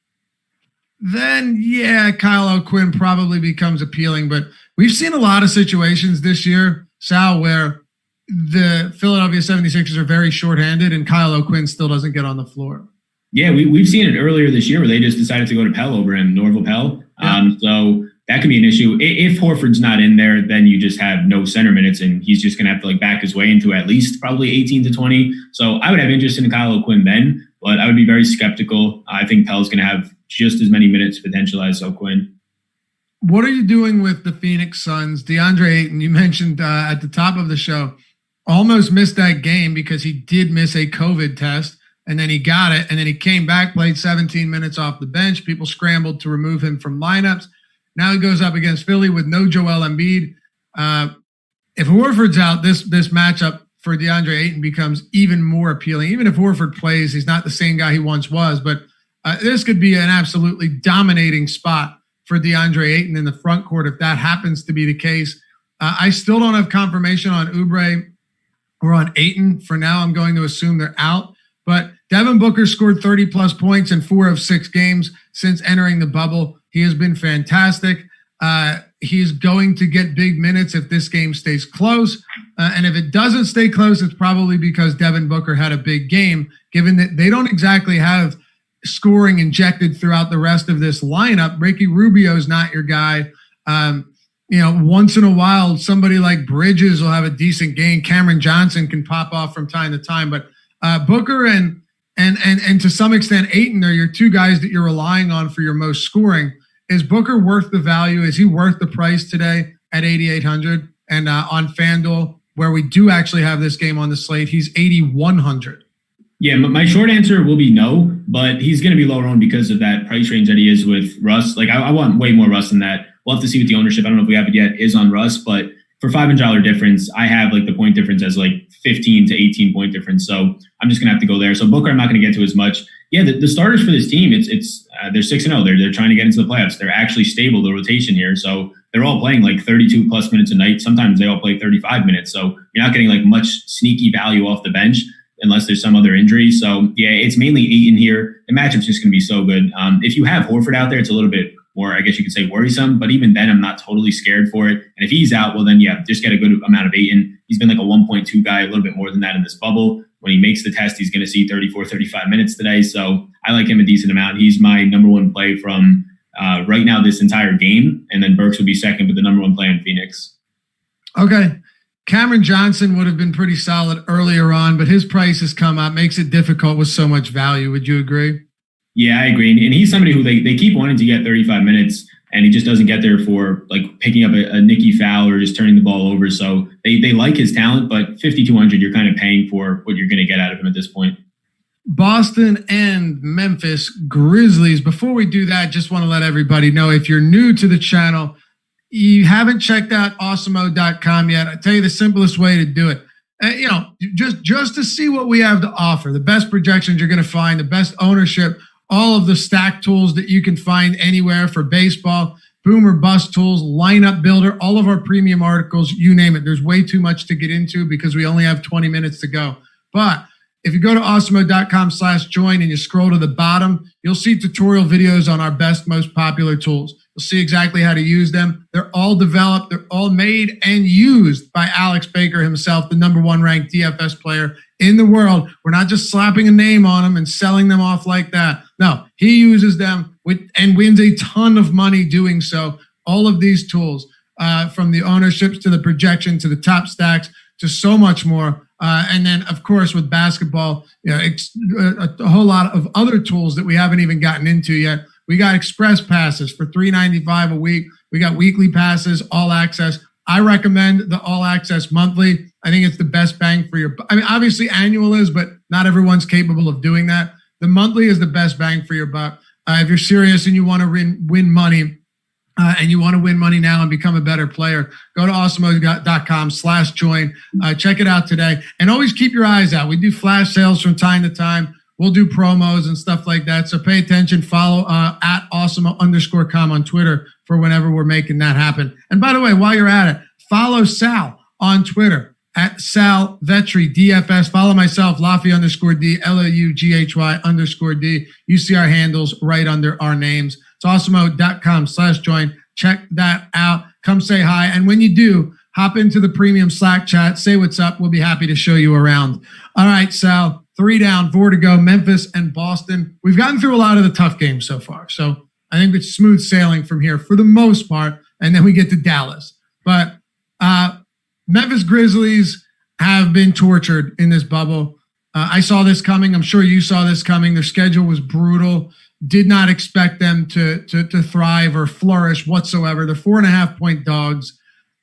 then yeah, Kyle O'Quinn probably becomes appealing. But we've seen a lot of situations this year, Sal, where the Philadelphia 76ers are very shorthanded and Kyle O'Quinn still doesn't get on the floor. Yeah, we've seen it earlier this year where they just decided to go to Pell over him, Norville Pell. Yeah. So that could be an issue. If Horford's not in there, then you just have no center minutes, and he's just going to have to back his way into at least probably 18 to 20. So I would have interest in Kyle O'Quinn then, but I would be very skeptical. I think Pell's going to have just as many minutes potential as O'Quinn. What are you doing with the Phoenix Suns? DeAndre Ayton, you mentioned at the top of the show, almost missed that game because he did miss a COVID test. And then he got it, and then he came back, played 17 minutes off the bench. People scrambled to remove him from lineups. Now he goes up against Philly with no Joel Embiid. If Horford's out, this matchup for DeAndre Ayton becomes even more appealing. Even if Horford plays, he's not the same guy he once was. But this could be an absolutely dominating spot for DeAndre Ayton in the front court if that happens to be the case. I still don't have confirmation on Oubre or on Ayton. For now, I'm going to assume they're out. But Devin Booker scored 30-plus points in 4 of 6 games since entering the bubble. He has been fantastic. He's going to get big minutes if this game stays close. And if it doesn't stay close, it's probably because Devin Booker had a big game, given that they don't exactly have scoring injected throughout the rest of this lineup. Ricky Rubio's not your guy. Once in a while, somebody like Bridges will have a decent game. Cameron Johnson can pop off from time to time, but Booker and to some extent Ayton are your two guys that you're relying on for your most scoring. Is Booker worth the value? Is he worth the price today at 8,800? And on FanDuel, where we do actually have this game on the slate, he's 8,100. Yeah, my short answer will be no, but he's going to be lower owned because of that price range that he is with Russ. I want way more Russ than that. We'll have to see what the ownership, I don't know if we have it yet, is on Russ, but for $500 difference, I have the point difference as 15 to 18 point difference. So I'm just going to have to go there. So Booker, I'm not going to get to as much. Yeah, the starters for this team, they're 6-0. They're trying to get into the playoffs. They're actually stable, the rotation here. So they're all playing 32 plus minutes a night. Sometimes they all play 35 minutes. So you're not getting much sneaky value off the bench unless there's some other injury. So yeah, it's mainly Ayton here. The matchup's just going to be so good. If you have Horford out there, it's a little bit more, I guess you could say, worrisome, but even then I'm not totally scared for it. And if he's out, well then yeah, just get a good amount of Ayton. He's been a 1.2 guy, a little bit more than that in this bubble. When he makes the test, he's going to see 34, 35 minutes today. So I like him a decent amount. He's my number one play from right now this entire game. And then Burks would be second, but the number one play in Phoenix. Okay. Cameron Johnson would have been pretty solid earlier on, but his price has come up, makes it difficult with so much value. Would you agree? Yeah, I agree. And he's somebody who they keep wanting to get 35 minutes, and he just doesn't get there for picking up a nicky foul or just turning the ball over. So they like his talent, but 5,200, you're kind of paying for what you're going to get out of him at this point. Boston and Memphis Grizzlies. Before we do that, just want to let everybody know, if you're new to the channel, you haven't checked out Awesemo.com yet, I tell you the simplest way to do it. Just to see what we have to offer, the best projections you're going to find, the best ownership, all of the stack tools that you can find anywhere for baseball, boom or bust tools, lineup builder, all of our premium articles, you name it. There's way too much to get into because we only have 20 minutes to go. But if you go to awesemo.com/join and you scroll to the bottom, you'll see tutorial videos on our best, most popular tools. You'll see exactly how to use them. They're all developed. They're all made and used by Alex Baker himself, the number 1 ranked DFS player in the world. We're not just slapping a name on them and selling them off like that. No, he uses them and wins a ton of money doing so. All of these tools, from the ownerships to the projection to the top stacks to so much more. And then, of course, with basketball, a whole lot of other tools that we haven't even gotten into yet. We got express passes for $3.95 a week. We got weekly passes, all access. I recommend the all access monthly. I think it's the best bang for your. I mean, obviously annual is, but not everyone's capable of doing that. The monthly is the best bang for your buck. If you're serious and you want to win money, and you want to win money now and become a better player, go to awesemo.com/join. Check it out today, and always keep your eyes out. We do flash sales from time to time. we'll do promos and stuff like that. So pay attention. Follow at Awesemo_com on Twitter for whenever we're making that happen. And by the way, while you're at it, follow Sal on Twitter at Sal Vetri DFS. Follow myself, Laffy_D, LOUGHY_D. You see our handles right under our names. It's awesemo.com/join. Check that out. Come say hi. And when you do, hop into the premium Slack chat. Say what's up. We'll be happy to show you around. All right, Sal, 3 down, 4 to go. Memphis and Boston. We've gotten through a lot of the tough games so far. So I think it's smooth sailing from here for the most part. And then we get to Dallas. But Memphis Grizzlies have been tortured in this bubble. I saw this coming. I'm sure you saw this coming. Their schedule was brutal. Did not expect them to thrive or flourish whatsoever. They're 4.5-point dogs.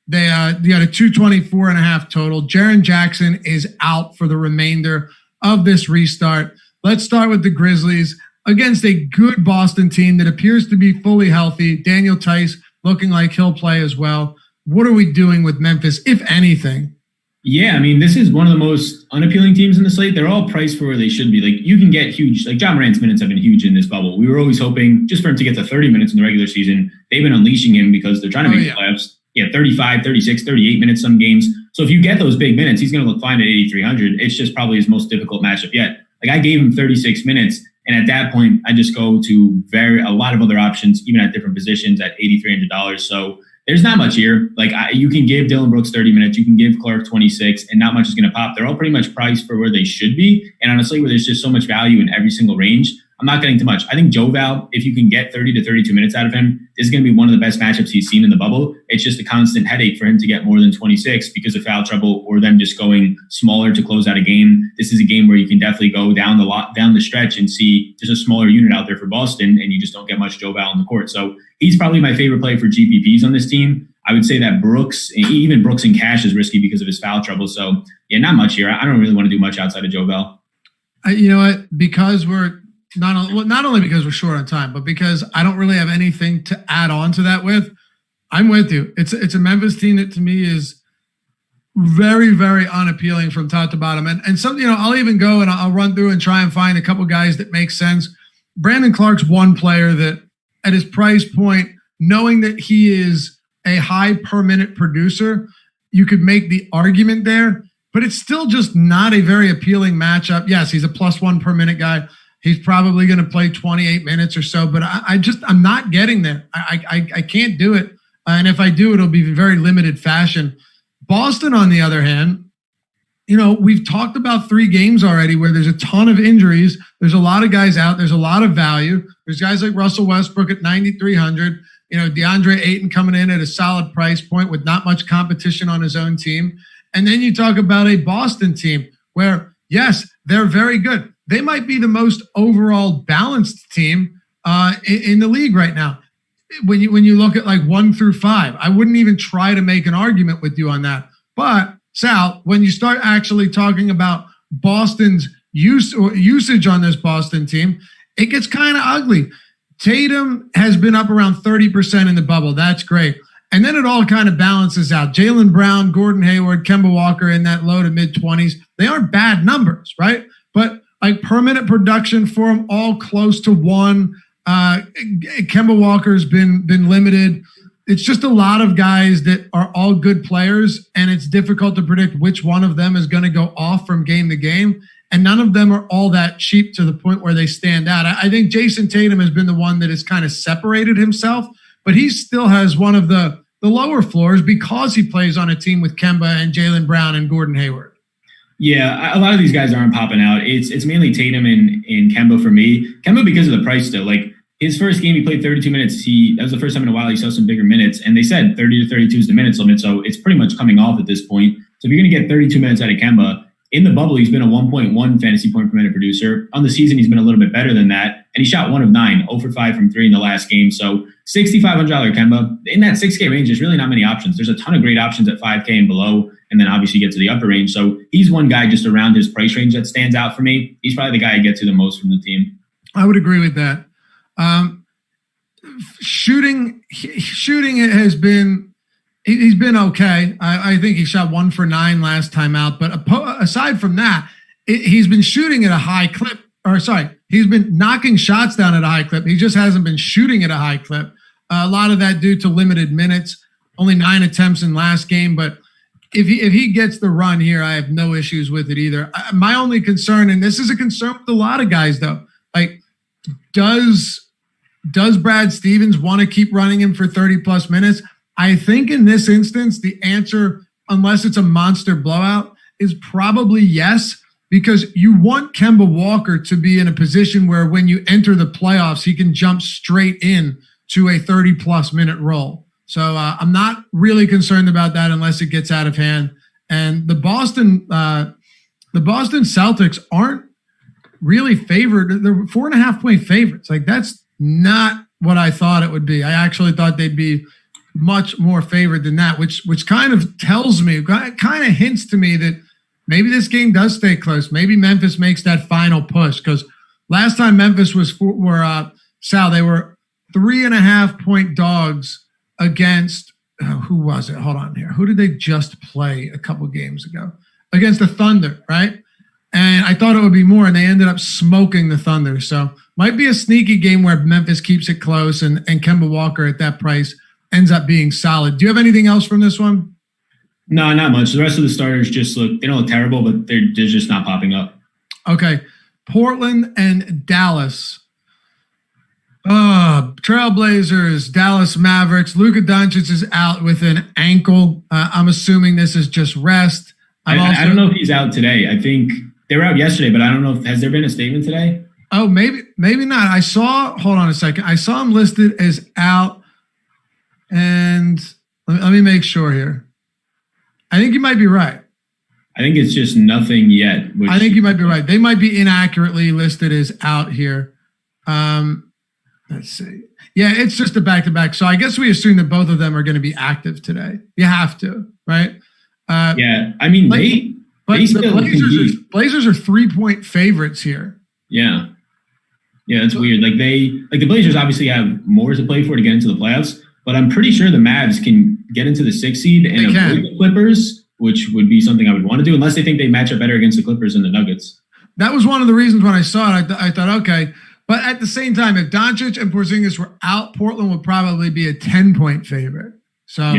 They got a 224.5 total. Jaren Jackson is out for the remainder of this restart. Let's start with the Grizzlies against a good Boston team that appears to be fully healthy. Daniel Tice looking like he'll play as well. What are we doing with Memphis, if anything? Yeah, I mean, this is one of the most unappealing teams in the slate. They're all priced for where they should be. Like, you can get huge, like John Morant's minutes have been huge in this bubble. We were always hoping just for him to get to 30 minutes in the regular season. They've been unleashing him because they're trying to make the playoffs. Yeah, 35, 36, 38 minutes some games. So if you get those big minutes, he's going to look fine at 8,300. It's just probably his most difficult matchup yet. Like, I gave him 36 minutes, and at that point, I just go to a lot of other options, even at different positions at $8,300. So there's not much here. Like, you can give Dylan Brooks 30 minutes, you can give Clark 26, and not much is going to pop. They're all pretty much priced for where they should be. And honestly, where there's just so much value in every single range, I'm not getting too much. I think Joval, if you can get 30 to 32 minutes out of him, this is going to be one of the best matchups he's seen in the bubble. It's just a constant headache for him to get more than 26 because of foul trouble or them just going smaller to close out a game. This is a game where you can definitely go down the stretch and see there's a smaller unit out there for Boston, and you just don't get much Joval on the court. So he's probably my favorite play for GPPs on this team. I would say that even Brooks in cash is risky because of his foul trouble. So yeah, not much here. I don't really want to do much outside of Joval. You know what? Because we're not only because we're short on time, but because I don't really have anything to add on to that with. I'm with you. It's a Memphis team that to me is very, very unappealing from top to bottom. And some, I'll even go and I'll run through and try and find a couple guys that make sense. Brandon Clark's one player that at his price point, knowing that he is a high per minute producer, you could make the argument there, but it's still just not a very appealing matchup. Yes, he's a +1 per minute guy. He's probably going to play 28 minutes or so, but I'm not getting there. I can't do it. And if I do, it'll be very limited fashion. Boston, on the other hand, we've talked about 3 games already where there's a ton of injuries. There's a lot of guys out. There's a lot of value. There's guys like Russell Westbrook at 9,300. DeAndre Ayton coming in at a solid price point with not much competition on his own team. And then you talk about a Boston team where, yes, they're very good. They might be the most overall balanced team in the league right now. When you look at like 1 through 5, I wouldn't even try to make an argument with you on that. But Sal, when you start actually talking about Boston's usage on this Boston team, it gets kind of ugly. Tatum has been up around 30% in the bubble. That's great. And then it all kind of balances out. Jaylen Brown, Gordon Hayward, Kemba Walker in that low to mid 20s. They aren't bad numbers, right? But like per minute production for them, all close to 1. Kemba Walker's been limited. It's just a lot of guys that are all good players, and it's difficult to predict which one of them is going to go off from game to game. And none of them are all that cheap to the point where they stand out. I think Jason Tatum has been the one that has kind of separated himself, but he still has one of the lower floors because he plays on a team with Kemba and Jaylen Brown and Gordon Hayward. Yeah, a lot of these guys aren't popping out. It's mainly Tatum and Kemba for me. Kemba because of the price still. Like his first game, he played 32 minutes. That was the first time in a while he saw some bigger minutes. And they said 30 to 32 is the minutes limit. So it's pretty much coming off at this point. So if you're going to get 32 minutes out of Kemba, in the bubble, he's been a 1.1 fantasy point per minute producer. On the season, he's been a little bit better than that. And he shot 1 of 9, 0 for 5 from 3 in the last game. So $6,500 Kemba. In that 6K range, there's really not many options. There's a ton of great options at 5K and below. And then obviously get to the upper range. So he's one guy just around his price range that stands out for me. He's probably the guy I get to the most from the team. I would agree with that. Shooting it has been, he's been okay. I think he shot 1 for 9 last time out. But aside from that, he's been shooting at a high clip he's been knocking shots down at a high clip. He just hasn't been shooting at a high clip. A lot of that due to limited minutes, only 9 attempts in last game. But if he gets the run here, I have no issues with it either. My only concern, and this is a concern with a lot of guys though, like does Brad Stevens want to keep running him for 30 plus minutes? I think in this instance, the answer, unless it's a monster blowout, is probably yes, because you want Kemba Walker to be in a position where when you enter the playoffs, he can jump straight in to a 30 plus minute role. So I'm not really concerned about that unless it gets out of hand. And the Boston Celtics aren't really favored. They're 4.5-point favorites. Like, that's not what I thought it would be. I actually thought they'd be much more favored than that, which kind of tells me, kind of hints to me that maybe this game does stay close. Maybe Memphis makes that final push, because last time Memphis Sal, they were 3.5-point dogs against, who was it? Hold on here. Who did they just play a couple games ago? Against the Thunder, right? And I thought it would be more, and they ended up smoking the Thunder. So might be a sneaky game where Memphis keeps it close, and Kemba Walker at that price ends up being solid. Do you have anything else from this one? No, not much. The rest of the starters they don't look terrible, but they're just not popping up. Okay. Portland and Dallas. Trailblazers, Dallas Mavericks. Luka Doncic is out with an ankle. I'm assuming this is just rest. I don't know if he's out today. I think they were out yesterday, but I don't know has there been a statement today? Oh, maybe not. Hold on a second. I saw him listed as out, and let me make sure here. I think you might be right. I think it's just nothing yet. I think you might be right. They might be inaccurately listed as out here. Let's see. Yeah, it's just a back-to-back. So I guess we assume that both of them are going to be active today. You have to, right? Yeah, I mean, the Blazers are 3-point favorites here. Yeah, that's weird. Like the Blazers obviously have more to play for to get into the playoffs, but I'm pretty sure the Mavs can get into the 6th seed and avoid the Clippers, which would be something I would want to do, unless they think they match up better against the Clippers and the Nuggets. That was one of the reasons when I saw it, I thought, okay. But at the same time, if Doncic and Porzingis were out, Portland would probably be a 10-point favorite. So,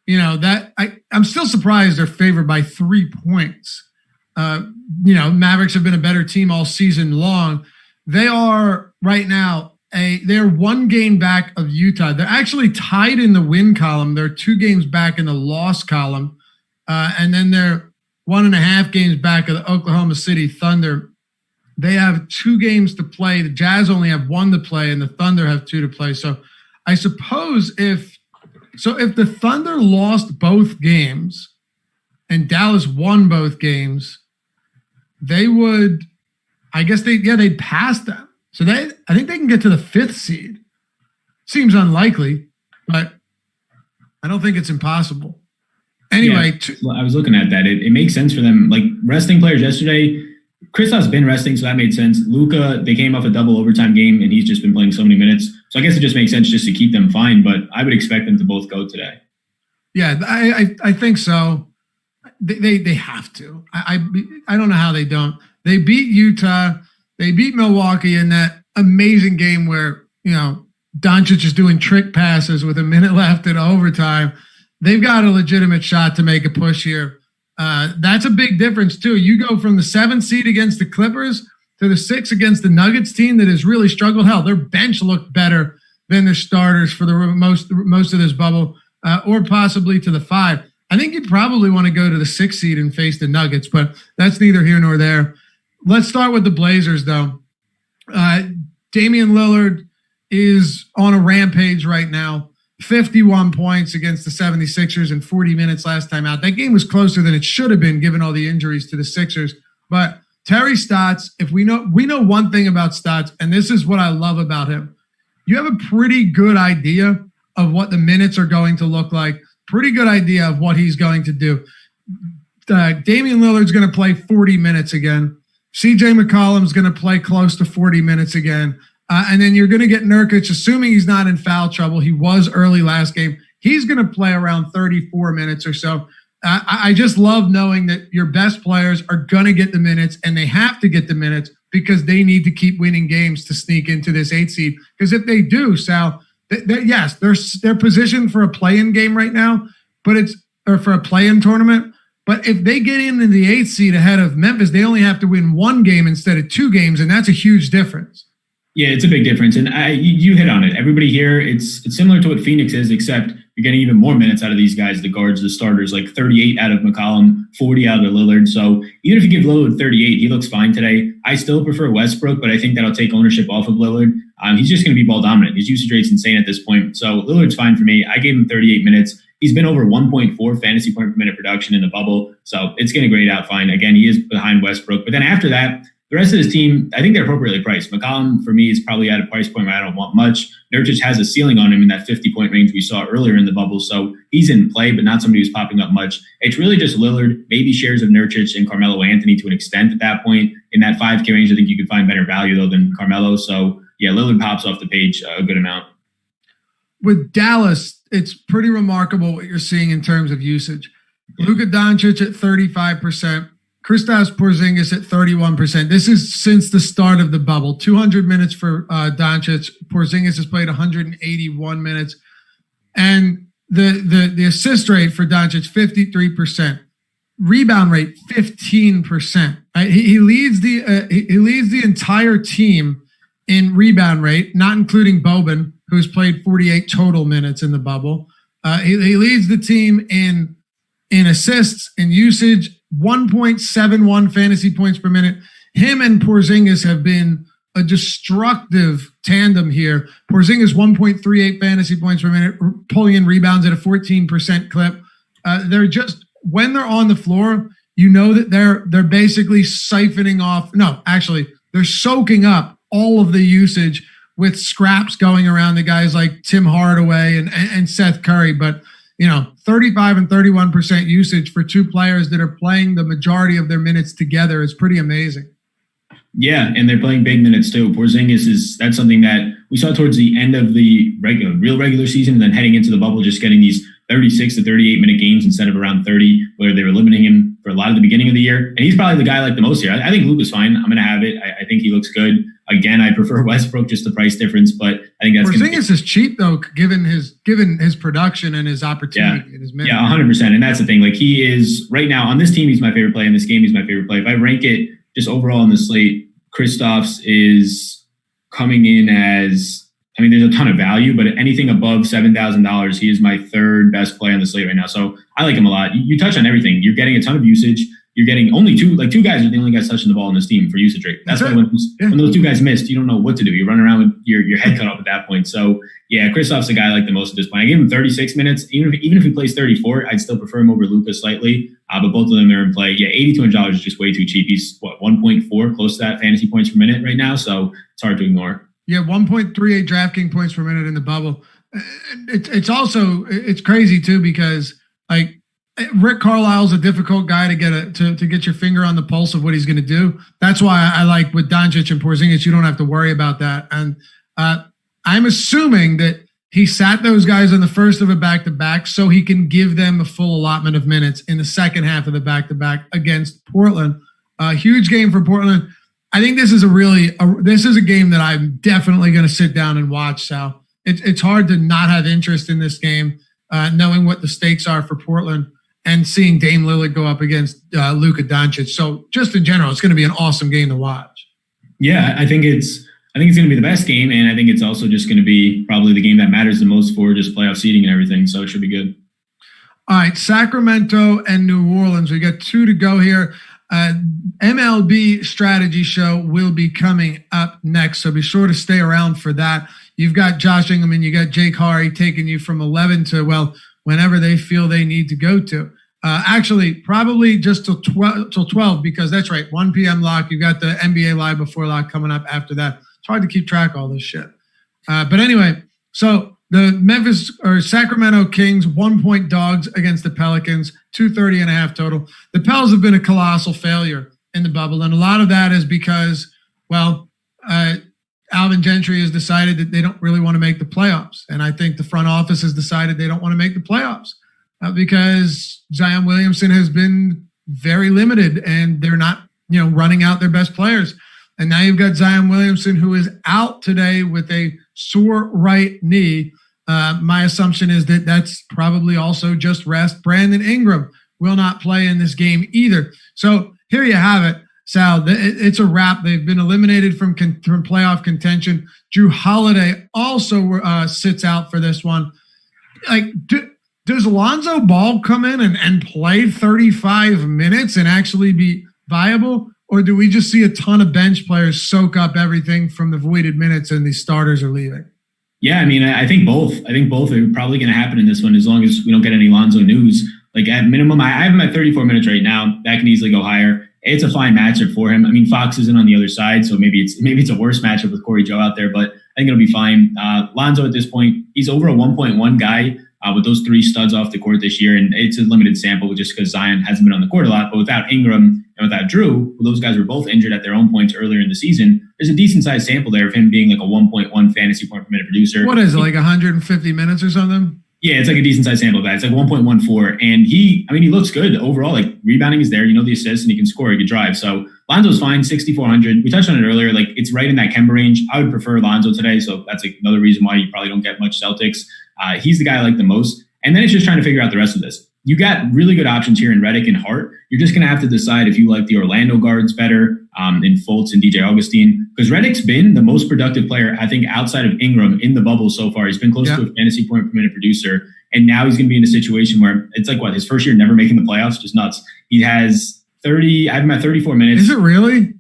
I'm still surprised they're favored by 3 points. Mavericks have been a better team all season long. They are right now, they're 1 game back of Utah. They're actually tied in the win column. They're 2 games back in the loss column. And then they're 1.5 games back of the Oklahoma City Thunder. They have 2 games to play. The Jazz only have 1 to play, and the Thunder have 2 to play. So I suppose if the Thunder lost both games and Dallas won both games, they would, I guess they'd pass them. So I think they can get to the 5th seed. Seems unlikely, but I don't think it's impossible. Anyway. Yeah, I was looking at that. It makes sense for them. Like, resting players yesterday, Kristaps been resting, so that made sense. Luka, they came off a double overtime game, and he's just been playing so many minutes. So I guess it just makes sense just to keep them fine, but I would expect them to both go today. Yeah, I think so. They have to. I don't know how they don't. They beat Utah. They beat Milwaukee in that amazing game where, Doncic is doing trick passes with a minute left in overtime. They've got a legitimate shot to make a push here. That's a big difference, too. You go from the 7th seed against the Clippers to the 6th against the Nuggets team that has really struggled. Hell, their bench looked better than their starters for the most of this bubble, or possibly to the 5. I think you probably want to go to the 6th seed and face the Nuggets, but that's neither here nor there. Let's start with the Blazers, though. Damian Lillard is on a rampage right now. 51 points against the 76ers in 40 minutes last time out. That game was closer than it should have been given all the injuries to the Sixers. But Terry Stotts, if we know one thing about Stotts, and this is what I love about him. You have a pretty good idea of what the minutes are going to look like. Pretty good idea of what he's going to do. Damian Lillard's going to play 40 minutes again. CJ McCollum's going to play close to 40 minutes again. And then you're going to get Nurkic, assuming he's not in foul trouble. He was early last game. He's going to play around 34 minutes or so. I just love knowing that your best players are going to get the minutes, and they have to get the minutes because they need to keep winning games to sneak into this 8 seed. Because if they do, Sal, yes, they're positioned for a play-in game right now, or for a play-in tournament. But if they get into the 8th seed ahead of Memphis, they only have to win 1 game instead of 2 games, and that's a huge difference. Yeah, it's a big difference. And you hit on it. Everybody here, it's similar to what Phoenix is, except you're getting even more minutes out of these guys, the guards, the starters, like 38 out of McCollum, 40 out of Lillard. So even if you give Lillard 38, he looks fine today. I still prefer Westbrook, but I think that'll take ownership off of Lillard. He's just going to be ball dominant. His usage rate's insane at this point. So Lillard's fine for me. I gave him 38 minutes. He's been over 1.4 fantasy point per minute production in the bubble. So it's going to grade out fine. Again, he is behind Westbrook. But then after that, the rest of his team, I think they're appropriately priced. McCollum, for me, is probably at a price point where I don't want much. Nurkic has a ceiling on him in that 50-point range we saw earlier in the bubble. So he's in play, but not somebody who's popping up much. It's really just Lillard, maybe shares of Nurkic and Carmelo Anthony to an extent at that point. In that 5K range, I think you could find better value, though, than Carmelo. So, yeah, Lillard pops off the page a good amount. With Dallas, it's pretty remarkable what you're seeing in terms of usage. Yeah. Luka Doncic at 35%. Kristaps Porzingis at 31%. This is since the start of the bubble. 200 minutes for Doncic. Porzingis has played 181 minutes. And the assist rate for Doncic, 53%. Rebound rate, 15%. He leads the entire team in rebound rate, not including Boban, who's played 48 total minutes in the bubble. He leads the team in assists and usage, 1.71 fantasy points per minute. Him and Porzingis have been a destructive tandem here. Porzingis 1.38 fantasy points per minute, pulling in rebounds at a 14% clip. They're just, when they're on the floor, you know that they're basically siphoning off. No, actually, they're soaking up all of the usage with scraps going around the guys like Tim Hardaway and Seth Curry. But 35 and 31% usage for 2 players that are playing the majority of their minutes together is pretty amazing. Yeah, and they're playing big minutes too. Porzingis that's something that we saw towards the end of the regular season, and then heading into the bubble, just getting these 36 to 38 minute games instead of around 30, where they were limiting him for a lot of the beginning of the year. And he's probably the guy I like the most here. I think Luka's fine. I'm going to have it. I think he looks good. Again, I prefer Westbrook, just the price difference, but I think that's Porzingis is cheap though, given his production and his opportunity and his minutes. Yeah, 100%. And that's the thing. Like, he is right now on this team, he's my favorite play. In this game, he's my favorite play. If I rank it just overall in the slate, Kristaps is coming in as, there's a ton of value, but anything above $7,000, he is my 3rd best play on the slate right now. So I like him a lot. You touch on everything. You're getting a ton of usage. You're getting only 2 guys are the only guys touching the ball in this team for usage rate. That's why when those 2 guys missed, you don't know what to do. You run around with your head cut off at that point. So yeah, Kristaps the guy I like the most at this point. I gave him 36 minutes. Even if he plays 34, I'd still prefer him over Luka slightly. But both of them are in play. Yeah, $8,200 is just way too cheap. He's 1.4, close to that fantasy points per minute right now. So it's hard to ignore. Yeah, 1.38 DraftKings points per minute in the bubble. It's crazy too, because like Rick Carlisle's a difficult guy to get your finger on the pulse of what he's going to do. That's why I like with Doncic and Porzingis, you don't have to worry about that. And I'm assuming that he sat those guys on the first of a back-to-back so he can give them a full allotment of minutes in the second half of the back-to-back against Portland. Huge game for Portland. I think this is a game that I'm definitely going to sit down and watch, Sal. It's hard to not have interest in this game, knowing what the stakes are for Portland and seeing Dame Lillard go up against Luka Doncic. So just in general, it's going to be an awesome game to watch. Yeah, I think it's going to be the best game, and I think it's also just going to be probably the game that matters the most for just playoff seeding and everything. So it should be good. All right, Sacramento and New Orleans. We got 2 to go here. MLB strategy show will be coming up next, so be sure to stay around for that. You've got Josh Ingham and you got Jake Hari taking you from 11 to, whenever they feel they need to go to. Actually, probably just till 12, because that's right, 1 p.m. lock. You've got the NBA Live Before Lock coming up after that. It's hard to keep track of all this shit. But anyway, so the Sacramento Kings 1-point dogs against the Pelicans, 230.5 total. The Pels have been a colossal failure in the bubble, and a lot of that is because, Alvin Gentry has decided that they don't really want to make the playoffs, and I think the front office has decided they don't want to make the playoffs. because Zion Williamson has been very limited and they're not, running out their best players. And now you've got Zion Williamson, who is out today with a sore right knee. My assumption is that that's probably also just rest. Brandon Ingram will not play in this game either. So here you have it, Sal. It's a wrap. They've been eliminated from playoff contention. Drew Holiday also sits out for this one. Does Lonzo Ball come in and play 35 minutes and actually be viable? Or do we just see a ton of bench players soak up everything from the voided minutes and these starters are leaving? Yeah, I mean, I think both. I think both are probably going to happen in this one as long as we don't get any Lonzo news. Like at minimum, I have him at 34 minutes right now. That can easily go higher. It's a fine matchup for him. I mean, Fox isn't on the other side, so maybe it's a worse matchup with Corey Joe out there, but I think it'll be fine. Lonzo at this point, he's over a 1.1 guy with those three studs off the court this year, and it's a limited sample just because Zion hasn't been on the court a lot. But without Ingram and without Drew, those guys were both injured at their own points earlier in the season. There's a decent sized sample there of him being like a 1.1 fantasy point per minute producer. What is it, like 150 minutes or something? Yeah, it's like a decent sized sample of that. It's like 1.14. And he looks good overall. Like rebounding is there, the assists, and he can score, he can drive. So Lonzo's fine, 6,400. We touched on it earlier. Like it's right in that Kemba range. I would prefer Lonzo today. So that's like another reason why you probably don't get much Celtics. He's the guy I like the most. And then it's just trying to figure out the rest of this. You got really good options here in Redick and Hart. You're just going to have to decide if you like the Orlando guards better in Fultz and DJ Augustine. Because Redick's been the most productive player, I think, outside of Ingram in the bubble so far. He's been close to a fantasy point per minute producer. And now he's going to be in a situation where it's like, his first year never making the playoffs? Just nuts. He has 30, I have him at 34 minutes. Is it really?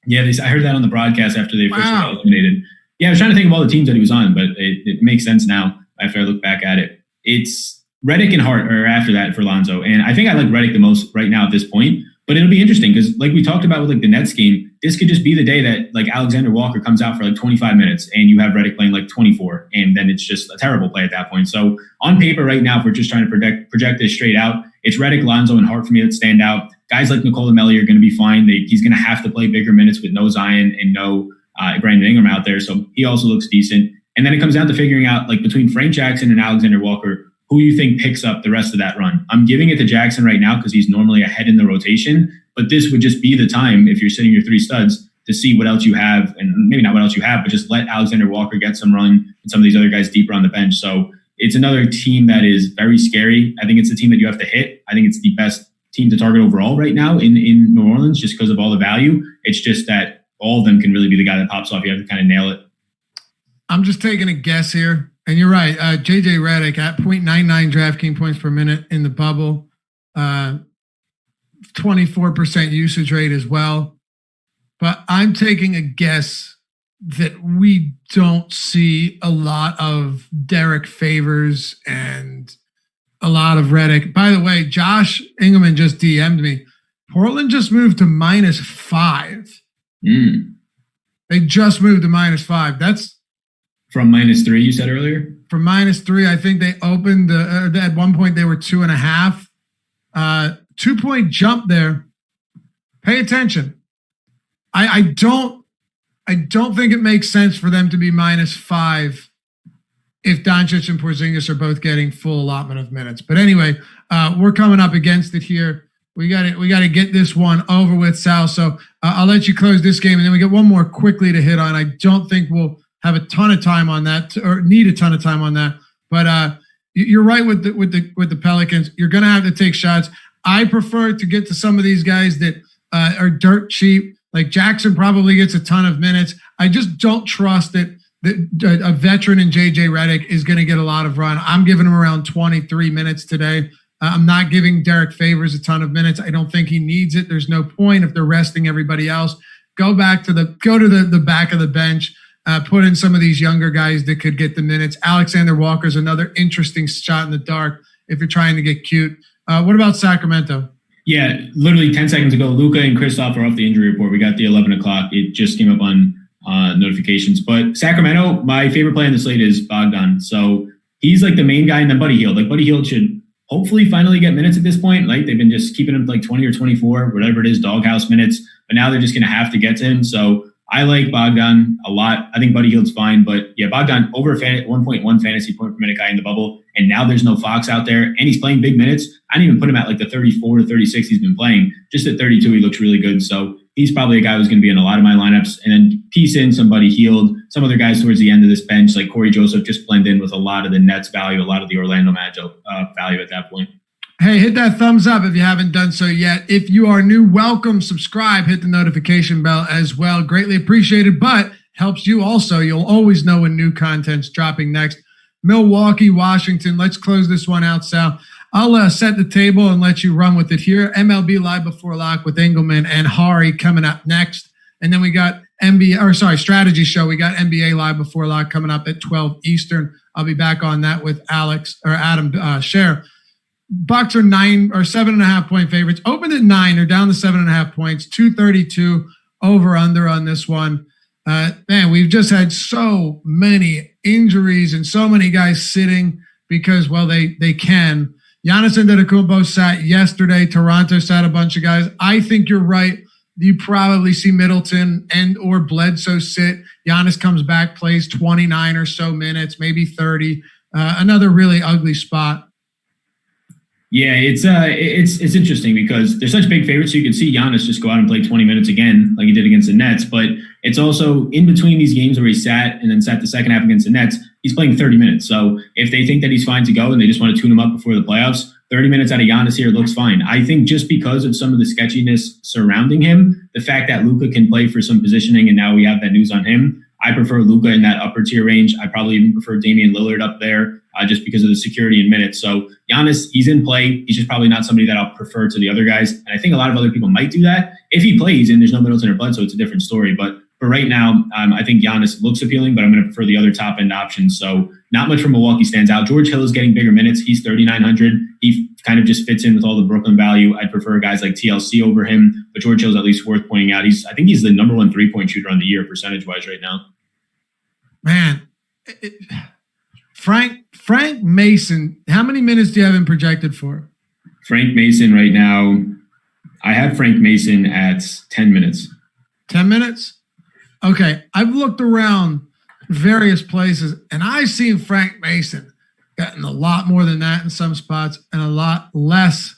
Yeah, I heard that on the broadcast after they first got eliminated. Yeah, I was trying to think of all the teams that he was on, but it makes sense now after I look back at it. It's Redick and Hart are after that for Lonzo. And I think I like Redick the most right now at this point. But it'll be interesting because like we talked about with like the Nets game, this could just be the day that like Alexander Walker comes out for like 25 minutes and you have Redick playing like 24. And then it's just a terrible play at that point. So on paper right now, if we're just trying to project this straight out, it's Redick, Lonzo, and Hart for me that stand out. Guys like Nikola Melli are going to be fine. He's going to have to play bigger minutes with no Zion and no Brandon Ingram out there. So he also looks decent. And then it comes down to figuring out like between Frank Jackson and Alexander Walker, who you think picks up the rest of that run. I'm giving it to Jackson right now because he's normally ahead in the rotation, but this would just be the time if you're sitting your three studs to see what else you have, and maybe not what else you have, but just let Alexander Walker get some run and some of these other guys deeper on the bench. So it's another team that is very scary. I think it's the team that you have to hit. I think it's the best team to target overall right now in New Orleans just because of all the value. It's just that all of them can really be the guy that pops off. You have to kind of nail it. I'm just taking a guess here. And you're right. JJ Redick at 0.99 DraftKings points per minute in the bubble. 24% usage rate as well. But I'm taking a guess that we don't see a lot of Derek Favors and a lot of Redick. By the way, Josh Engelman just DM'd me. Portland just moved to -5. They just moved to -5. That's from -3, you said earlier? From -3, I think they opened at one point they were 2.5. 2-point jump there. Pay attention. I don't think it makes sense for them to be -5 if Doncic and Porzingis are both getting full allotment of minutes. But anyway, we're coming up against it here. We got to get this one over with, Sal. So I'll let you close this game, and then we get one more quickly to hit on. I don't think we'll have a ton of time on that, or need a ton of time on that. But you're right with the Pelicans. You're going to have to take shots. I prefer to get to some of these guys that are dirt cheap. Like Jackson probably gets a ton of minutes. I just don't trust that a veteran in JJ Redick is going to get a lot of run. I'm giving him around 23 minutes today. I'm not giving Derek Favors a ton of minutes. I don't think he needs it. There's no point if they're resting everybody else. Go to the back of the bench. Put in some of these younger guys that could get the minutes. Alexander Walker's another interesting shot in the dark if you're trying to get cute. What about Sacramento? Yeah, literally 10 seconds ago, Luka and Kristaps are off the injury report. We got the 11 o'clock. It just came up on notifications. But Sacramento, my favorite play on the slate is Bogdan. So he's like the main guy, and then Buddy Hield. Like Buddy Hield should hopefully finally get minutes at this point. Like they've been just keeping him like 20 or 24, whatever it is, doghouse minutes. But now they're just going to have to get to him. So I like Bogdan a lot. I think Buddy Hield's fine, but yeah, Bogdan over 1.1 fantasy point per minute guy in the bubble. And now there's no Fox out there and he's playing big minutes. I didn't even put him at like the 34 to 36 he's been playing. Just at 32, he looks really good. So he's probably a guy who's going to be in a lot of my lineups. And then piece in somebody Hield, some other guys towards the end of this bench, like Corey Joseph, just blend in with a lot of the Nets value, a lot of the Orlando Magic value at that point. Hey, hit that thumbs up if you haven't done so yet. If you are new, welcome, subscribe, hit the notification bell as well. Greatly appreciated, but helps you also. You'll always know when new content's dropping next. Milwaukee, Washington. Let's close this one out, Sal. I'll set the table and let you run with it here. MLB Live Before Lock with Engelman and Hari coming up next. And then we got Strategy Show. We got NBA Live Before Lock coming up at 12 Eastern. I'll be back on that with Adam Scher. Bucks are 7.5 point favorites. Opened at 9. They're down to 7.5 points. 232 over under on this one. Man, we've just had so many injuries and so many guys sitting because, well, they can. Giannis Antetokounmpo sat yesterday. Toronto sat a bunch of guys. I think you're right. You probably see Middleton and or Bledsoe sit. Giannis comes back, plays 29 or so minutes, maybe 30. Another really ugly spot. Yeah, it's interesting because they're such big favorites. So you can see Giannis just go out and play 20 minutes again, like he did against the Nets. But it's also in between these games where he sat and then sat the second half against the Nets, he's playing 30 minutes. So if they think that he's fine to go and they just want to tune him up before the playoffs, 30 minutes out of Giannis here looks fine. I think just because of some of the sketchiness surrounding him, the fact that Luka can play for some positioning and now we have that news on him, I prefer Luka in that upper tier range. I probably even prefer Damian Lillard up there just because of the security in minutes. So Giannis, he's in play. He's just probably not somebody that I'll prefer to the other guys. And I think a lot of other people might do that. If he plays and there's no Middleton or Bledsoe, it's a different story. But for right now, I think Giannis looks appealing, but I'm going to prefer the other top end options. So not much from Milwaukee stands out. George Hill is getting bigger minutes. He's 3,900. He kind of just fits in with all the Brooklyn value. I'd prefer guys like TLC over him, but George Hill's at least worth pointing out. I think he's the number one 3-point shooter on the year percentage wise right now. Man, Frank Mason, how many minutes do you have him projected for? Frank Mason right now, I have Frank Mason at 10 minutes. 10 minutes? Okay, I've looked around various places, and I've seen Frank Mason gotten a lot more than that in some spots and a lot less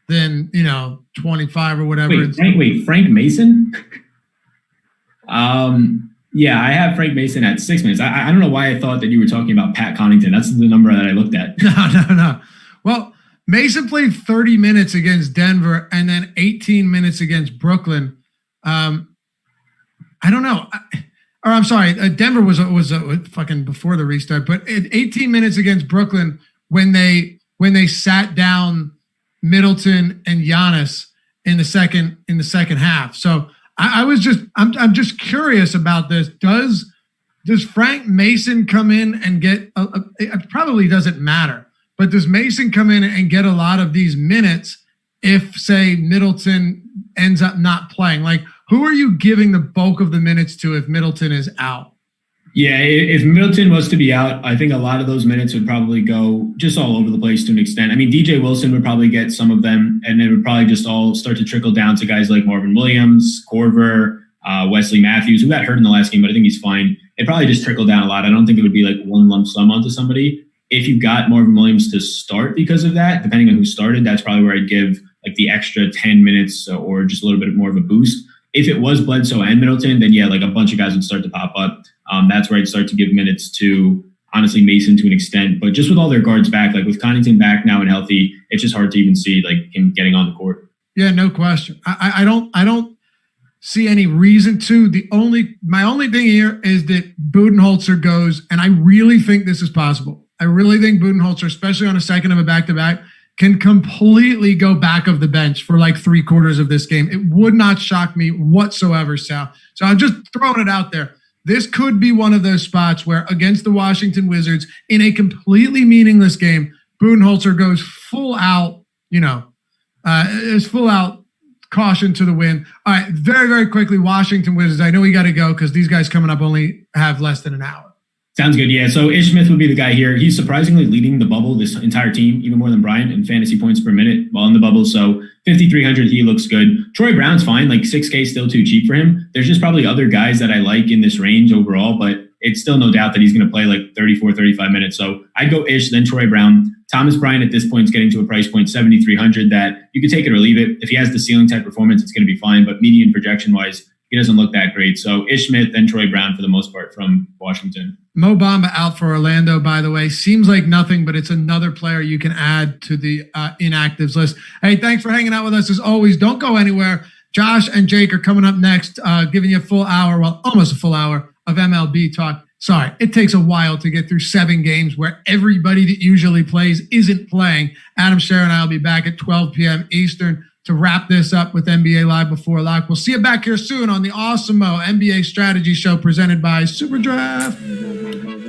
than, 25 or whatever. Frank Mason? Yeah, I have Frank Mason at 6 minutes. I don't know why I thought that you were talking about Pat Connaughton. That's the number that I looked at. No. Well, Mason played 30 minutes against Denver and then 18 minutes against Brooklyn. I don't know. I'm sorry. Denver was fucking before the restart, but 18 minutes against Brooklyn when they sat down Middleton and Giannis in the second half. So I'm just curious about this. Does Frank Mason come in and get it probably doesn't matter, but does Mason come in and get a lot of these minutes if, say, Middleton ends up not playing? Like, who are you giving the bulk of the minutes to if Middleton is out? Yeah, if Middleton was to be out, I think a lot of those minutes would probably go just all over the place to an extent. I mean, DJ Wilson would probably get some of them, and it would probably just all start to trickle down to guys like Marvin Williams, Korver, Wesley Matthews, who got hurt in the last game, but I think he's fine. It probably just trickled down a lot. I don't think it would be like one lump sum onto somebody. If you got Marvin Williams to start because of that, depending on who started, that's probably where I'd give like the extra 10 minutes or just a little bit more of a boost. If it was Bledsoe and Middleton, then yeah, like a bunch of guys would start to pop up. That's where I'd start to give minutes to, honestly, Mason to an extent. But just with all their guards back, like with Connaughton back now and healthy, it's just hard to even see like him getting on the court. Yeah, no question. I don't see any reason to. My only thing here is that Budenholzer goes, and I really think this is possible. I really think Budenholzer, especially on a second of a back-to-back, can completely go back of the bench for like 3/4 of this game. It would not shock me whatsoever, Sal. So I'm just throwing it out there. This could be one of those spots where against the Washington Wizards in a completely meaningless game, Budenholzer goes full out, is full out caution to the wind. All right, very, very quickly, Washington Wizards. I know we got to go because these guys coming up only have less than an hour. Sounds good. Yeah. So Ish Smith would be the guy here. He's surprisingly leading the bubble, this entire team, even more than Bryant in fantasy points per minute while in the bubble. So 5,300, he looks good. Troy Brown's fine. Like 6K still too cheap for him. There's just probably other guys that I like in this range overall, but it's still no doubt that he's going to play like 34, 35 minutes. So I'd go Ish, then Troy Brown. Thomas Bryant at this point is getting to a price point, 7,300, that you could take it or leave it. If he has the ceiling type performance, it's going to be fine. But median projection wise, he doesn't look that great. So Ish Smith, then Troy Brown for the most part from Washington. Mo Bamba out for Orlando, by the way. Seems like nothing, but it's another player you can add to the inactives list. Hey, thanks for hanging out with us as always. Don't go anywhere. Josh and Jake are coming up next, giving you a full hour, well, almost a full hour of MLB talk. Sorry, it takes a while to get through 7 games where everybody that usually plays isn't playing. Adam Scher and I will be back at 12 p.m. Eastern to wrap this up with NBA Live Before Lock. We'll see you back here soon on the Awesemo NBA Strategy Show presented by SuperDraft.